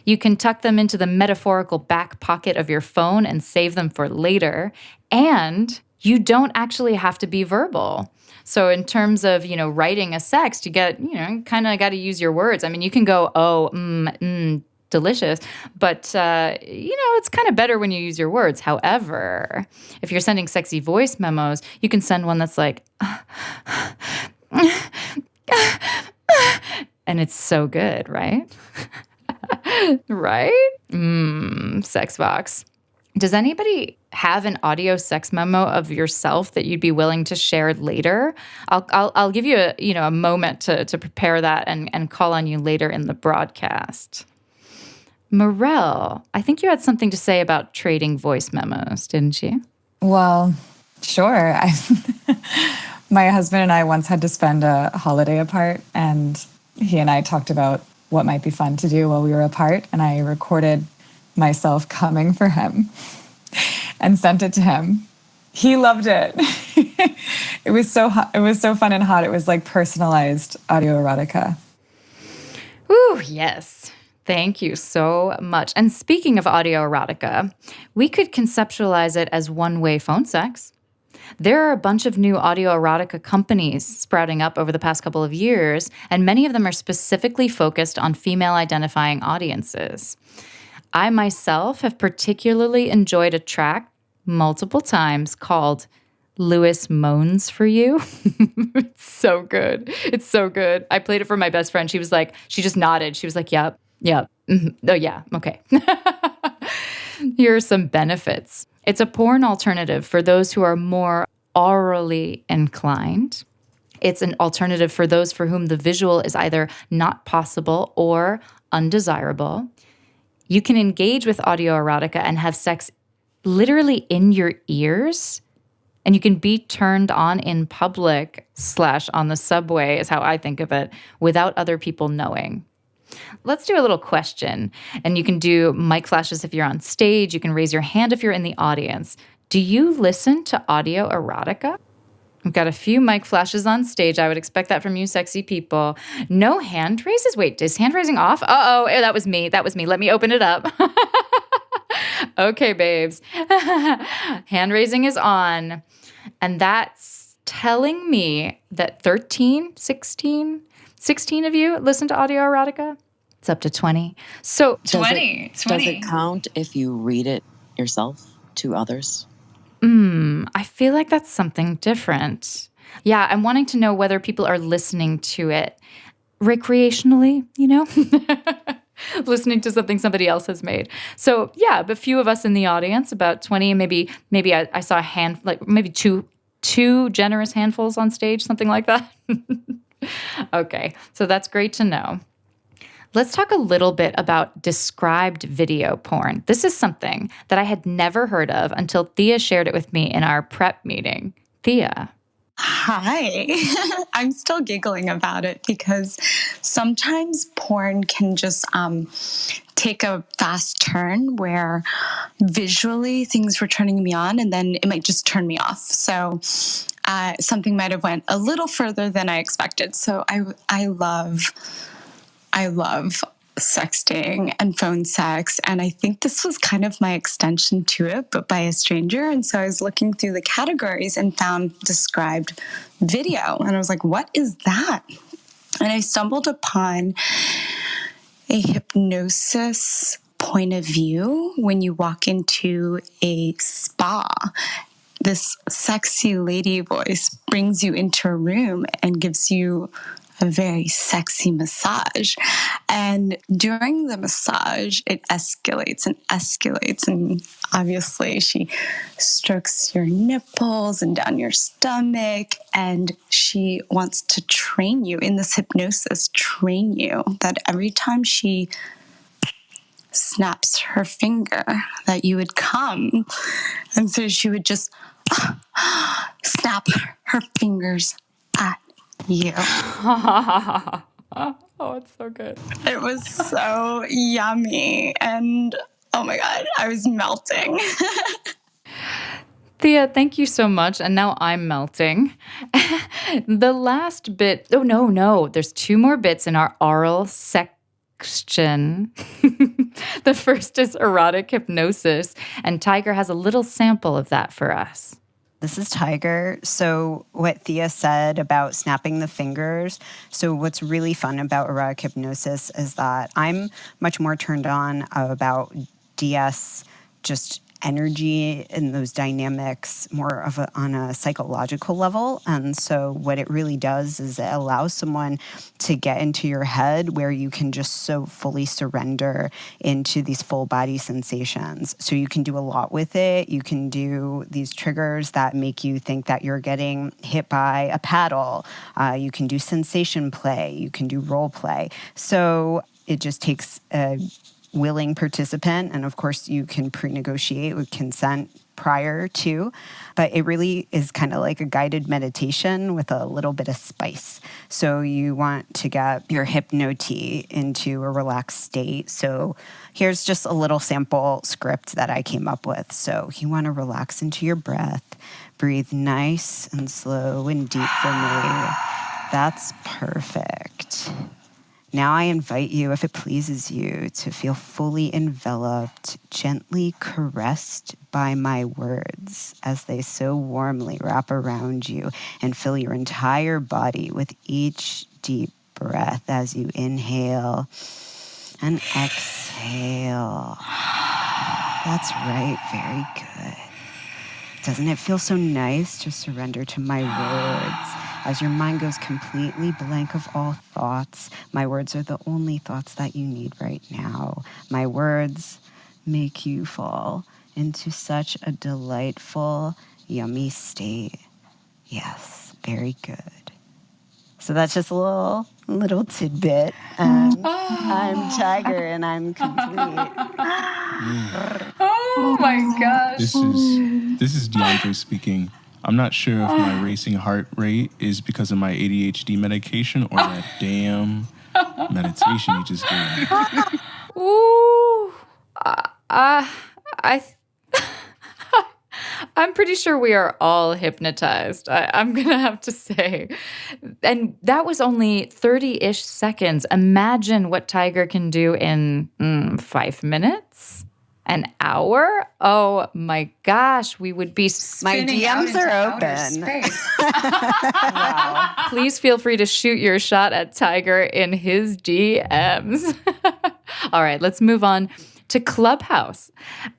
You can tuck them into the metaphorical back pocket of your phone and save them for later. And you don't actually have to be verbal. So in terms of, writing a sext, you get, kind of got to use your words. I mean, you can go, delicious, but, it's kind of better when you use your words. However, if you're sending sexy voice memos, you can send one that's like, and it's so good, right? Right? Sex box. Does anybody have an audio sex memo of yourself that you'd be willing to share later? I'll give you a moment to prepare that and call on you later in the broadcast. Morel, I think you had something to say about trading voice memos, didn't you? Well, sure. My husband and I once had to spend a holiday apart, and he and I talked about what might be fun to do while we were apart, and I recorded myself coming for him and sent it to him. He loved it. It was so fun and hot. It was like personalized audio erotica. Ooh, yes. Thank you so much. And speaking of audio erotica, we could conceptualize it as one-way phone sex. There are a bunch of new audio erotica companies sprouting up over the past couple of years, and many of them are specifically focused on female-identifying audiences. I myself have particularly enjoyed a track multiple times called Lewis Moans for You. It's so good. It's so good. I played it for my best friend. She just nodded. She was like, yep. Mm-hmm. Oh, yeah. Okay. Here are some benefits. It's a porn alternative for those who are more orally inclined. It's an alternative for those for whom the visual is either not possible or undesirable. You can engage with audio erotica and have sex literally in your ears. And you can be turned on in public / on the subway, is how I think of it, without other people knowing. Let's do a little question. And you can do mic flashes if you're on stage. You can raise your hand if you're in the audience. Do you listen to audio erotica? We've got a few mic flashes on stage. I would expect that from you sexy people. No hand raises. Wait, is hand raising off? Uh-oh, that was me. Let me open it up. Okay, babes. Hand raising is on. And that's telling me that 16 of you listen to audio erotica. It's up to 20. So 20. Does it count if you read it yourself to others? I feel like that's something different. Yeah, I'm wanting to know whether people are listening to it recreationally, listening to something somebody else has made. So yeah, but few of us in the audience, about 20, maybe I saw a hand, like maybe two generous handfuls on stage, something like that. Okay, so that's great to know. Let's talk a little bit about described video porn. This is something that I had never heard of until Thea shared it with me in our prep meeting. Thea. Hi. I'm still giggling about it because sometimes porn can just take a fast turn where visually things were turning me on and then it might just turn me off. So something might have went a little further than I expected. So I love sexting and phone sex. And I think this was kind of my extension to it, but by a stranger. And so I was looking through the categories and found described video. And I was like, what is that? And I stumbled upon a hypnosis point of view when you walk into a spa. This sexy lady voice brings you into a room and gives you a very sexy massage. And during the massage, it escalates and escalates. And obviously, she strokes your nipples and down your stomach. And she wants to train you in this hypnosis, train you that every time she snaps her finger, that you would come. And so she would just snap her fingers at you. Oh, it's so good. It was so yummy. And oh my God, I was melting. Thea, thank you so much. And now I'm melting. The last bit, no. There's 2 more bits in our oral section. The first is erotic hypnosis. And Tiger has a little sample of that for us. This is Tiger. So what Thea said about snapping the fingers. So what's really fun about erotic hypnosis is that I'm much more turned on about DS, just energy and those dynamics more of on a psychological level. And so what it really does is it allows someone to get into your head where you can just so fully surrender into these full body sensations. So you can do a lot with it. You can do these triggers that make you think that you're getting hit by a paddle. You can do sensation play. You can do role play. So it just takes a willing participant. And of course, you can pre-negotiate with consent prior to, but it really is kind of like a guided meditation with a little bit of spice. So you want to get your hypnote into a relaxed state. So here's just a little sample script that I came up with. So you want to relax into your breath, breathe nice and slow and deep for me. That's perfect. Now I invite you, if it pleases you, to feel fully enveloped, gently caressed by my words as they so warmly wrap around you and fill your entire body with each deep breath as you inhale and exhale. That's right, very good. Doesn't it feel so nice to surrender to my words? As your mind goes completely blank of all thoughts, my words are the only thoughts that you need right now. My words make you fall into such a delightful, yummy state. Yes, very good. So that's just a little little tidbit. I'm Tiger and I'm complete. Oh my gosh. This is DeAndre speaking. I'm not sure if my racing heart rate is because of my ADHD medication or that damn meditation you just gave me. Ooh. I'm pretty sure we are all hypnotized. I'm going to have to say. And that was only 30-ish seconds. Imagine what Tiger can do in 5 minutes? An hour? Oh my gosh, we would be spinning. My DMs are open. Wow. Please feel free to shoot your shot at Tiger in his DMs. All right, let's move on to Clubhouse.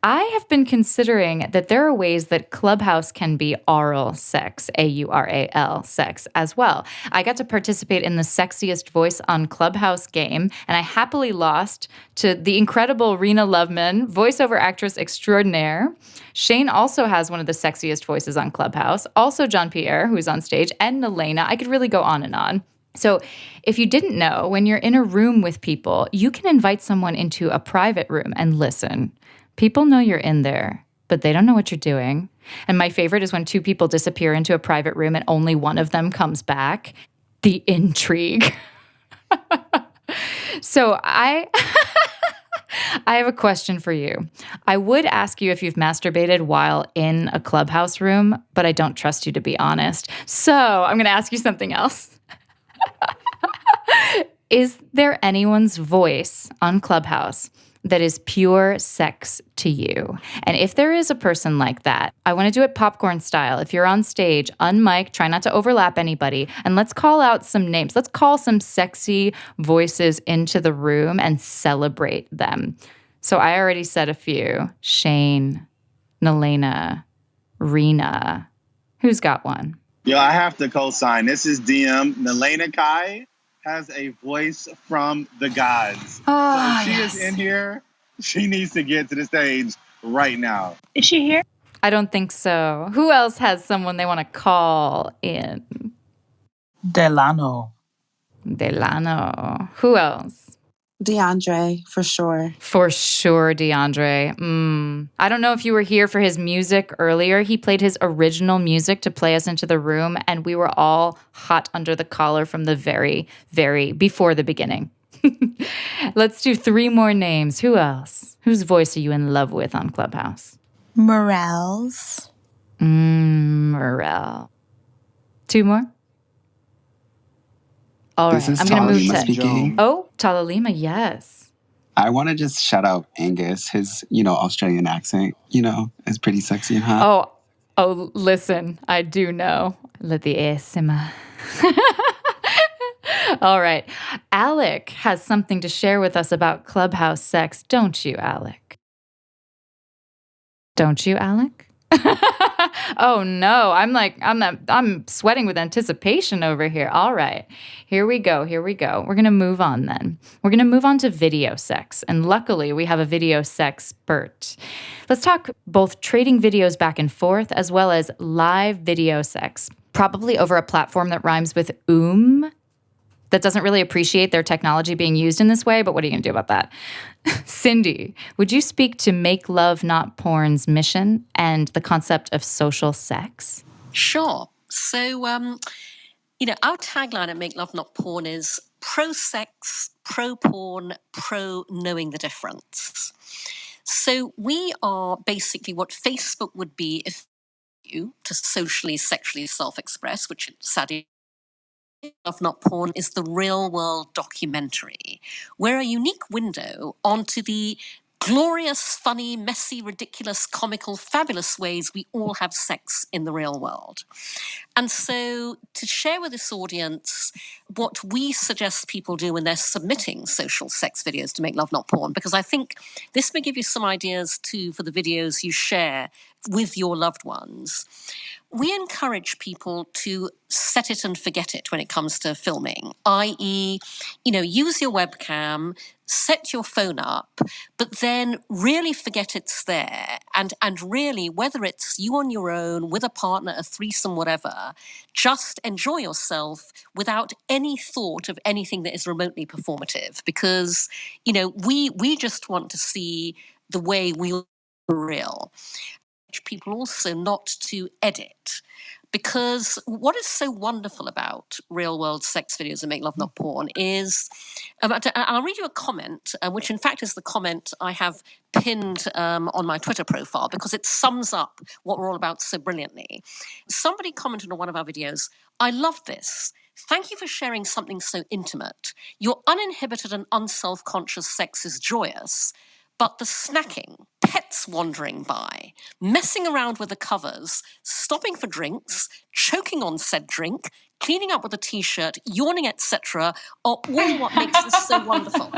I have been considering that there are ways that Clubhouse can be aural sex, AURAL sex as well. I got to participate in the Sexiest Voice on Clubhouse game, and I happily lost to the incredible Rena Loveman, voiceover actress extraordinaire. Shane also has one of the sexiest voices on Clubhouse, also John Pierre, who's on stage, and Nelena. I could really go on and on. So if you didn't know, when you're in a room with people, you can invite someone into a private room and listen. People know you're in there, but they don't know what you're doing. And my favorite is when two people disappear into a private room and only one of them comes back. The intrigue. So I have a question for you. I would ask you if you've masturbated while in a Clubhouse room, but I don't trust you to be honest. So I'm going to ask you something else. Is there anyone's voice on Clubhouse that is pure sex to you? And if there is a person like that, I want to do it popcorn style. If you're on stage, unmic, try not to overlap anybody, and let's call out some names. Let's call some sexy voices into the room and celebrate them. So I already said a few. Shane, Nelena, Rena. Who's got one? Yo, I have to co-sign. This is DM. Nelena Kai has a voice from the gods. So if she is in here, she needs to get to the stage right now. Is she here? I don't think so. Who else has someone they want to call in? Delano. Who else? DeAndre, for sure. For sure, DeAndre. I don't know if you were here for his music earlier. He played his original music to play us into the room, and we were all hot under the collar from the very, very before the beginning. Let's do 3 more names. Who else? Whose voice are you in love with on Clubhouse? Morels. Morel. 2 more? All right, I'm going to move to speaking. Oh, Talalima, yes. I want to just shout out Angus. His, Australian accent, is pretty sexy and hot. Oh, listen, I do know. Let the air simmer. All right. Alec has something to share with us about Clubhouse sex, don't you, Alec? Don't you, Alec? Oh no, I'm sweating with anticipation over here. All right, here we go. We're going to move on then. We're going to move on to video sex. And luckily we have a video sexpert. Let's talk both trading videos back and forth as well as live video sex, probably over a platform that rhymes with that doesn't really appreciate their technology being used in this way, but what are you going to do about that? Cindy, would you speak to Make Love Not Porn's mission and the concept of social sex? Sure. So, our tagline at Make Love Not Porn is pro-sex, pro-porn, pro-knowing the difference. So we are basically what Facebook would be if you to socially, sexually self-express, which sadly Love Not Porn is the real world documentary. We're a unique window onto the glorious, funny, messy, ridiculous, comical, fabulous ways we all have sex in the real world. And so to share with this audience what we suggest people do when they're submitting social sex videos to Make Love Not Porn, because I think this may give you some ideas too for the videos you share with your loved ones. We encourage people to set it and forget it when it comes to filming, i.e., use your webcam, set your phone up, but then really forget it's there. And really, whether it's you on your own, with a partner, a threesome, whatever, just enjoy yourself without any thought of anything that is remotely performative. Because, we just want to see the way we are real. People also not to edit, because what is so wonderful about real world sex videos and Make Love Not Porn is, I'll read you a comment, which in fact is the comment I have pinned on my Twitter profile, because it sums up what we're all about so brilliantly. Somebody commented on one of our videos, "I love this. Thank you for sharing something so intimate. Your uninhibited and unself-conscious sex is joyous. But the snacking, pets wandering by, messing around with the covers, stopping for drinks, choking on said drink, cleaning up with a t-shirt, yawning, etc., are all what makes this so wonderful.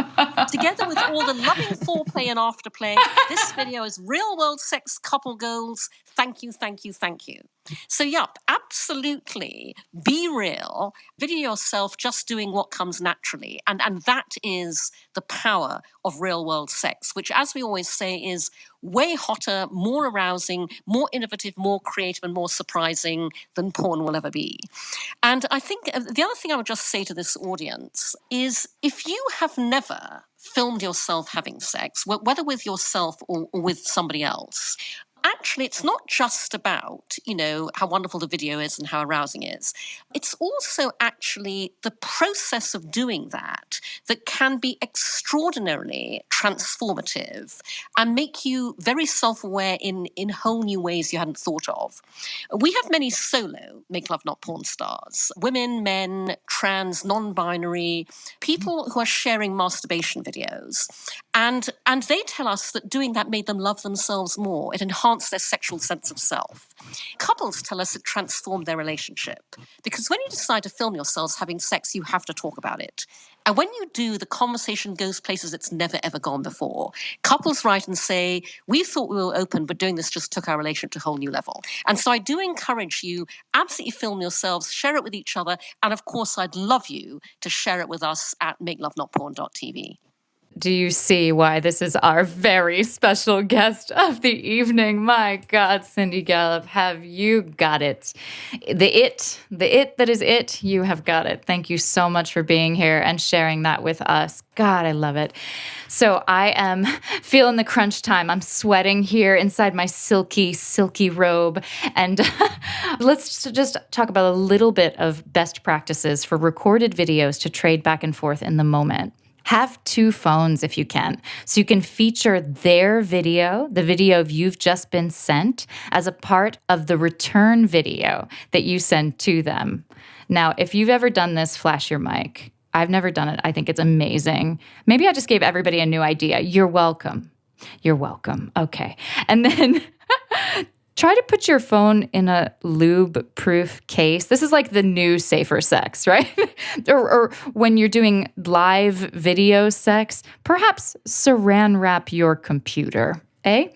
Together with all the loving foreplay and afterplay, this video is real-world sex couple goals. Thank you, thank you, thank you." So, absolutely be real. Video yourself just doing what comes naturally. And that is the power of real world sex, which, as we always say, is way hotter, more arousing, more innovative, more creative, and more surprising than porn will ever be. And I think the other thing I would just say to this audience is, if you have never filmed yourself having sex, whether with yourself or with somebody else, actually, it's not just about, how wonderful the video is and how arousing it is. It's also actually the process of doing that can be extraordinarily transformative and make you very self-aware in whole new ways you hadn't thought of. We have many solo Make Love Not Porn stars, women, men, trans, non-binary, people who are sharing masturbation videos. And they tell us that doing that made them love themselves more. It enhanced their sexual sense of self. Couples tell us it transformed their relationship. Because when you decide to film yourselves having sex, you have to talk about it. And when you do, the conversation goes places it's never, ever gone before. Couples write and say, "We thought we were open, but doing this just took our relationship to a whole new level." And so I do encourage you, absolutely film yourselves, share it with each other. And of course, I'd love you to share it with us at makelovenotporn.tv. Do you see why this is our very special guest of the evening? My God, Cindy Gallup, have you got it? The it that is it, you have got it. Thank you so much for being here and sharing that with us. God, I love it. So I am feeling the crunch time. I'm sweating here inside my silky, silky robe. And let's just talk about a little bit of best practices for recorded videos to trade back and forth in the moment. Have 2 phones if you can, so you can feature their video, the video you've just been sent, as a part of the return video that you send to them. Now, if you've ever done this, flash your mic. I've never done it. I think it's amazing. Maybe I just gave everybody a new idea. You're welcome. You're welcome. Okay. And then try to put your phone in a lube-proof case. This is like the new safer sex, right? or when you're doing live video sex, perhaps saran wrap your computer, eh?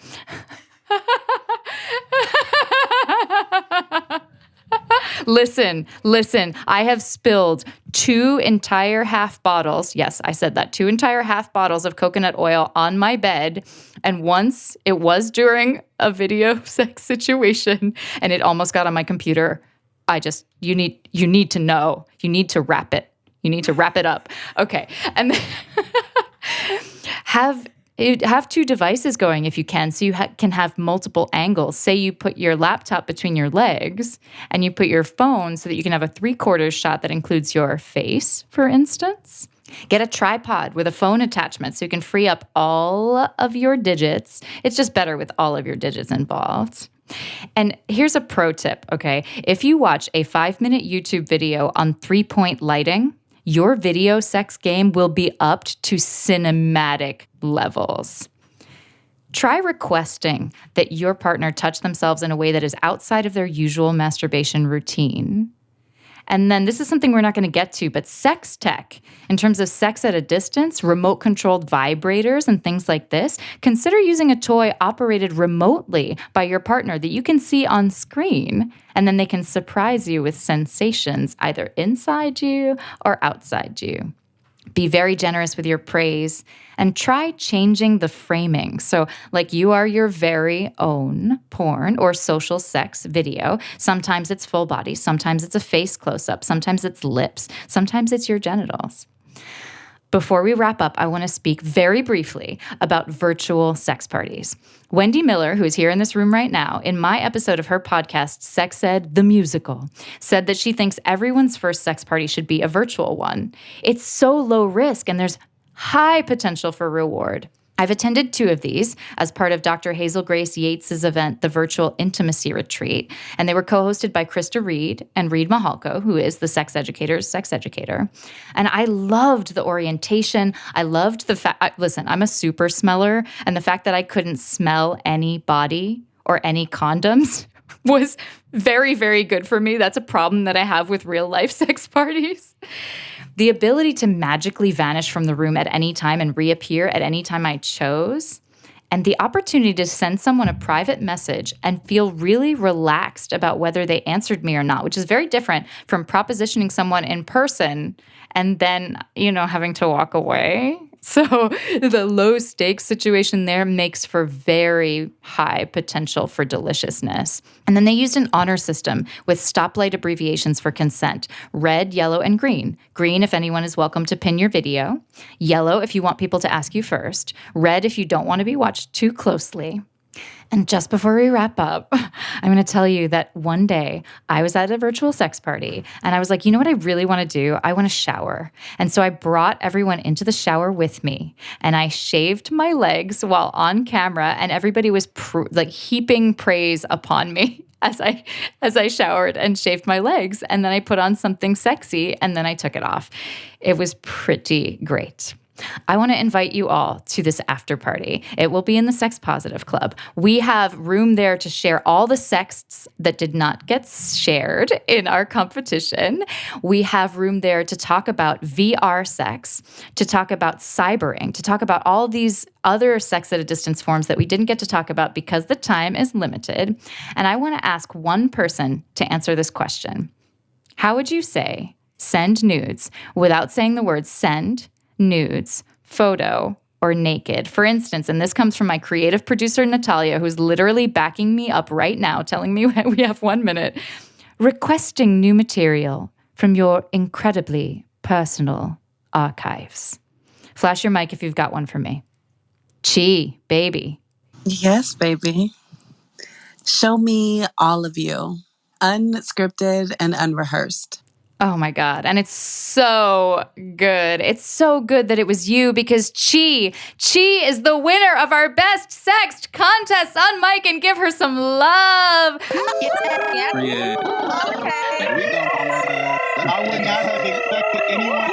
Listen, I have spilled 2 entire half bottles. Yes, I said that. 2 entire half bottles of coconut oil on my bed. And once it was during a video sex situation and it almost got on my computer. You need to know. You need to wrap it. You need to wrap it up. Okay. And then have 2 devices going if you can, so you can have multiple angles. Say you put your laptop between your legs and you put your phone so that you can have a 3/4 shot that includes your face, for instance. Get a tripod with a phone attachment so you can free up all of your digits. It's just better with all of your digits involved. And here's a pro tip, okay? If you watch a 5-minute YouTube video on 3-point lighting, your video sex game will be upped to cinematic levels. Try requesting that your partner touch themselves in a way that is outside of their usual masturbation routine. And then this is something we're not going to get to, but sex tech, in terms of sex at a distance, remote-controlled vibrators and things like this, consider using a toy operated remotely by your partner that you can see on screen, and then they can surprise you with sensations either inside you or outside you. Be very generous with your praise and try changing the framing. So, like, you are your very own porn or social sex video. Sometimes it's full body, sometimes it's a face close up, sometimes it's lips, sometimes it's your genitals. Before we wrap up, I want to speak very briefly about virtual sex parties. Wendy Miller, who is here in this room right now, in my episode of her podcast, Sex Ed, the Musical, said that she thinks everyone's first sex party should be a virtual one. It's so low risk and there's high potential for reward. I've attended 2 of these as part of Dr. Hazel Grace Yates's event, the Virtual Intimacy Retreat, and they were co-hosted by Krista Reed and Reed Mahalko, who is the sex educator's sex educator. And I loved the orientation. I loved the fact, listen, I'm a super smeller, and the fact that I couldn't smell any body or any condoms was very, very good for me. That's a problem that I have with real life sex parties. The ability to magically vanish from the room at any time and reappear at any time I chose, and the opportunity to send someone a private message and feel really relaxed about whether they answered me or not, which is very different from propositioning someone in person and then, having to walk away. So the low stakes situation there makes for very high potential for deliciousness. And then they used an honor system with stoplight abbreviations for consent: red, yellow, and green. Green if anyone is welcome to pin your video. Yellow if you want people to ask you first. Red if you don't want to be watched too closely. And just before we wrap up, I'm going to tell you that one day I was at a virtual sex party and I was like, you know what I really want to do? I want to shower. And so I brought everyone into the shower with me and I shaved my legs while on camera, and everybody was heaping praise upon me as I showered and shaved my legs. And then I put on something sexy and then I took it off. It was pretty great. I want to invite you all to this after party. It will be in the Sex Positive Club. We have room there to share all the sexts that did not get shared in our competition. We have room there to talk about VR sex, to talk about cybering, to talk about all these other sex at a distance forms that we didn't get to talk about because the time is limited. And I want to ask one person to answer this question. How would you say send nudes without saying the words send, nudes, photo, or naked? For instance, and this comes from my creative producer, Natalia, who's literally backing me up right now, telling me we have 1 minute, requesting new material from your incredibly personal archives. Flash your mic if you've got one for me. Chi, baby. Yes, baby. Show me all of you, unscripted and unrehearsed. Oh my God. And it's so good. It's so good that it was you, because Chi is the winner of our best sexed contest. On mic and give her some love. Yeah. Okay. There we go, mama. I would not have expected anyone.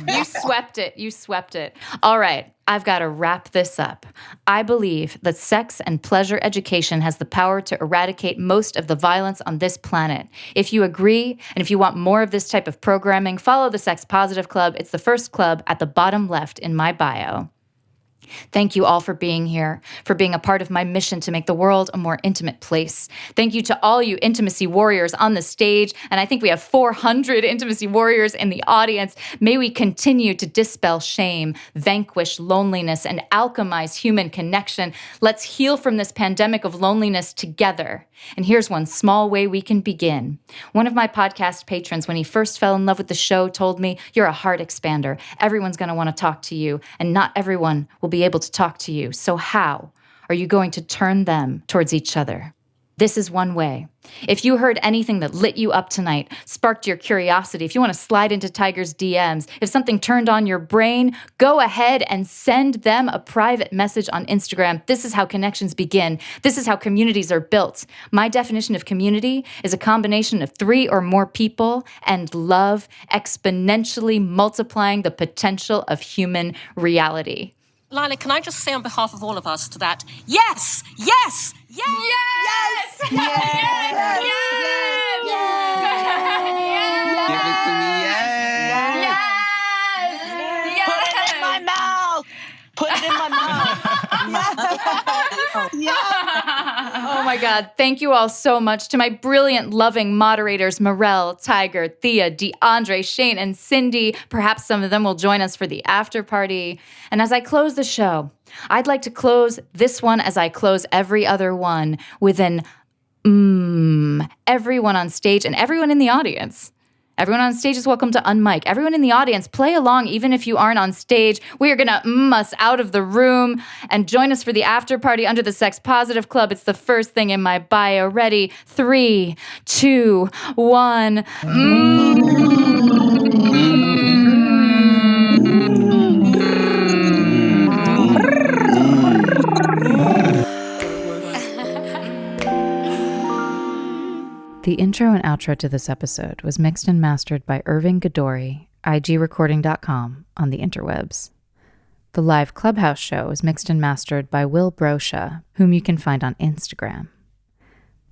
You swept it. You swept it. All right. I've got to wrap this up. I believe that sex and pleasure education has the power to eradicate most of the violence on this planet. If you agree, and if you want more of this type of programming, follow the Sex Positive Club. It's the first club at the bottom left in my bio. Thank you all for being here, for being a part of my mission to make the world a more intimate place. Thank you to all you intimacy warriors on the stage, and I think we have 400 intimacy warriors in the audience. May we continue to dispel shame, vanquish loneliness, and alchemize human connection. Let's heal from this pandemic of loneliness together. And here's one small way we can begin. One of my podcast patrons, when he first fell in love with the show, told me, "You're a heart expander. Everyone's going to want to talk to you, and not everyone will be able to talk to you. So how are you going to turn them towards each other?" This is one way. If you heard anything that lit you up tonight, sparked your curiosity, if you want to slide into Tiger's DMs, if something turned on your brain, go ahead and send them a private message on Instagram. This is how connections begin. This is how communities are built. My definition of community is a combination of 3 or more people and love exponentially multiplying the potential of human reality. Lila, can I just say on behalf of all of us to that, yes, yes, yes, yes, yes, yes, my God. Thank you all so much to my brilliant, loving moderators, Morel, Tiger, Thea, DeAndre, Shane, and Cindy. Perhaps some of them will join us for the after party. And as I close the show, I'd like to close this one as I close every other one with an everyone on stage and everyone in the audience. Everyone on stage is welcome to unmic. Everyone in the audience, play along even if you aren't on stage. We are going to us out of the room and join us for the after party under the Sex Positive Club. It's the first thing in my bio. Ready? 3, 2, 1. The intro and outro to this episode was mixed and mastered by Irving Gadori, igrecording.com, on the interwebs. The live Clubhouse show is mixed and mastered by Will Brosha, whom you can find on Instagram.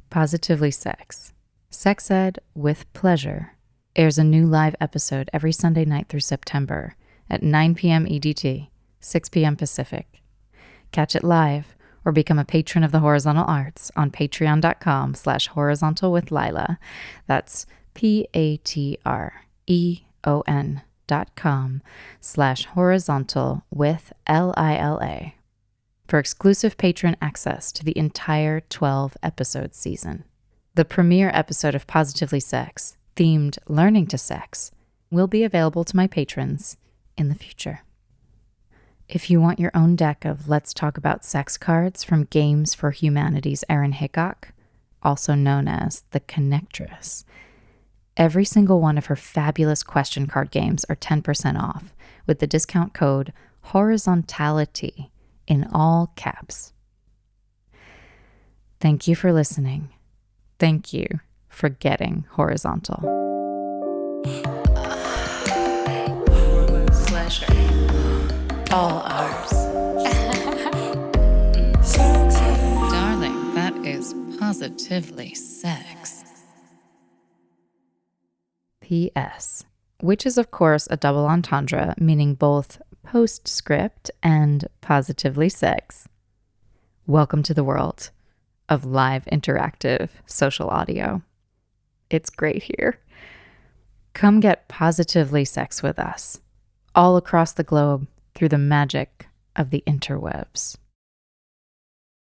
Positively Sex, Sex Ed with Pleasure, airs a new live episode every Sunday night through September at 9 p.m. EDT, 6 p.m. Pacific. Catch it live or become a patron of the Horizontal Arts on patreon.com/horizontalwithlila. That's patreon.com/horizontalwithlila for exclusive patron access to the entire 12-episode season. The premiere episode of Positively Sex, themed Learning to Sex, will be available to my patrons in the future. If you want your own deck of Let's Talk About Sex cards from Games for Humanity's Erin Hickok, also known as the Connectress, every single one of her fabulous question card games are 10% off with the discount code horizontality in all caps. Thank you for listening. Thank you for getting horizontal. Pleasure. All ours. Darling, that is positively sex. P.S. Which is, of course, a double entendre, meaning both postscript and positively sex. Welcome to the world of live interactive social audio. It's great here. Come get positively sex with us, all across the globe, through the magic of the interwebs.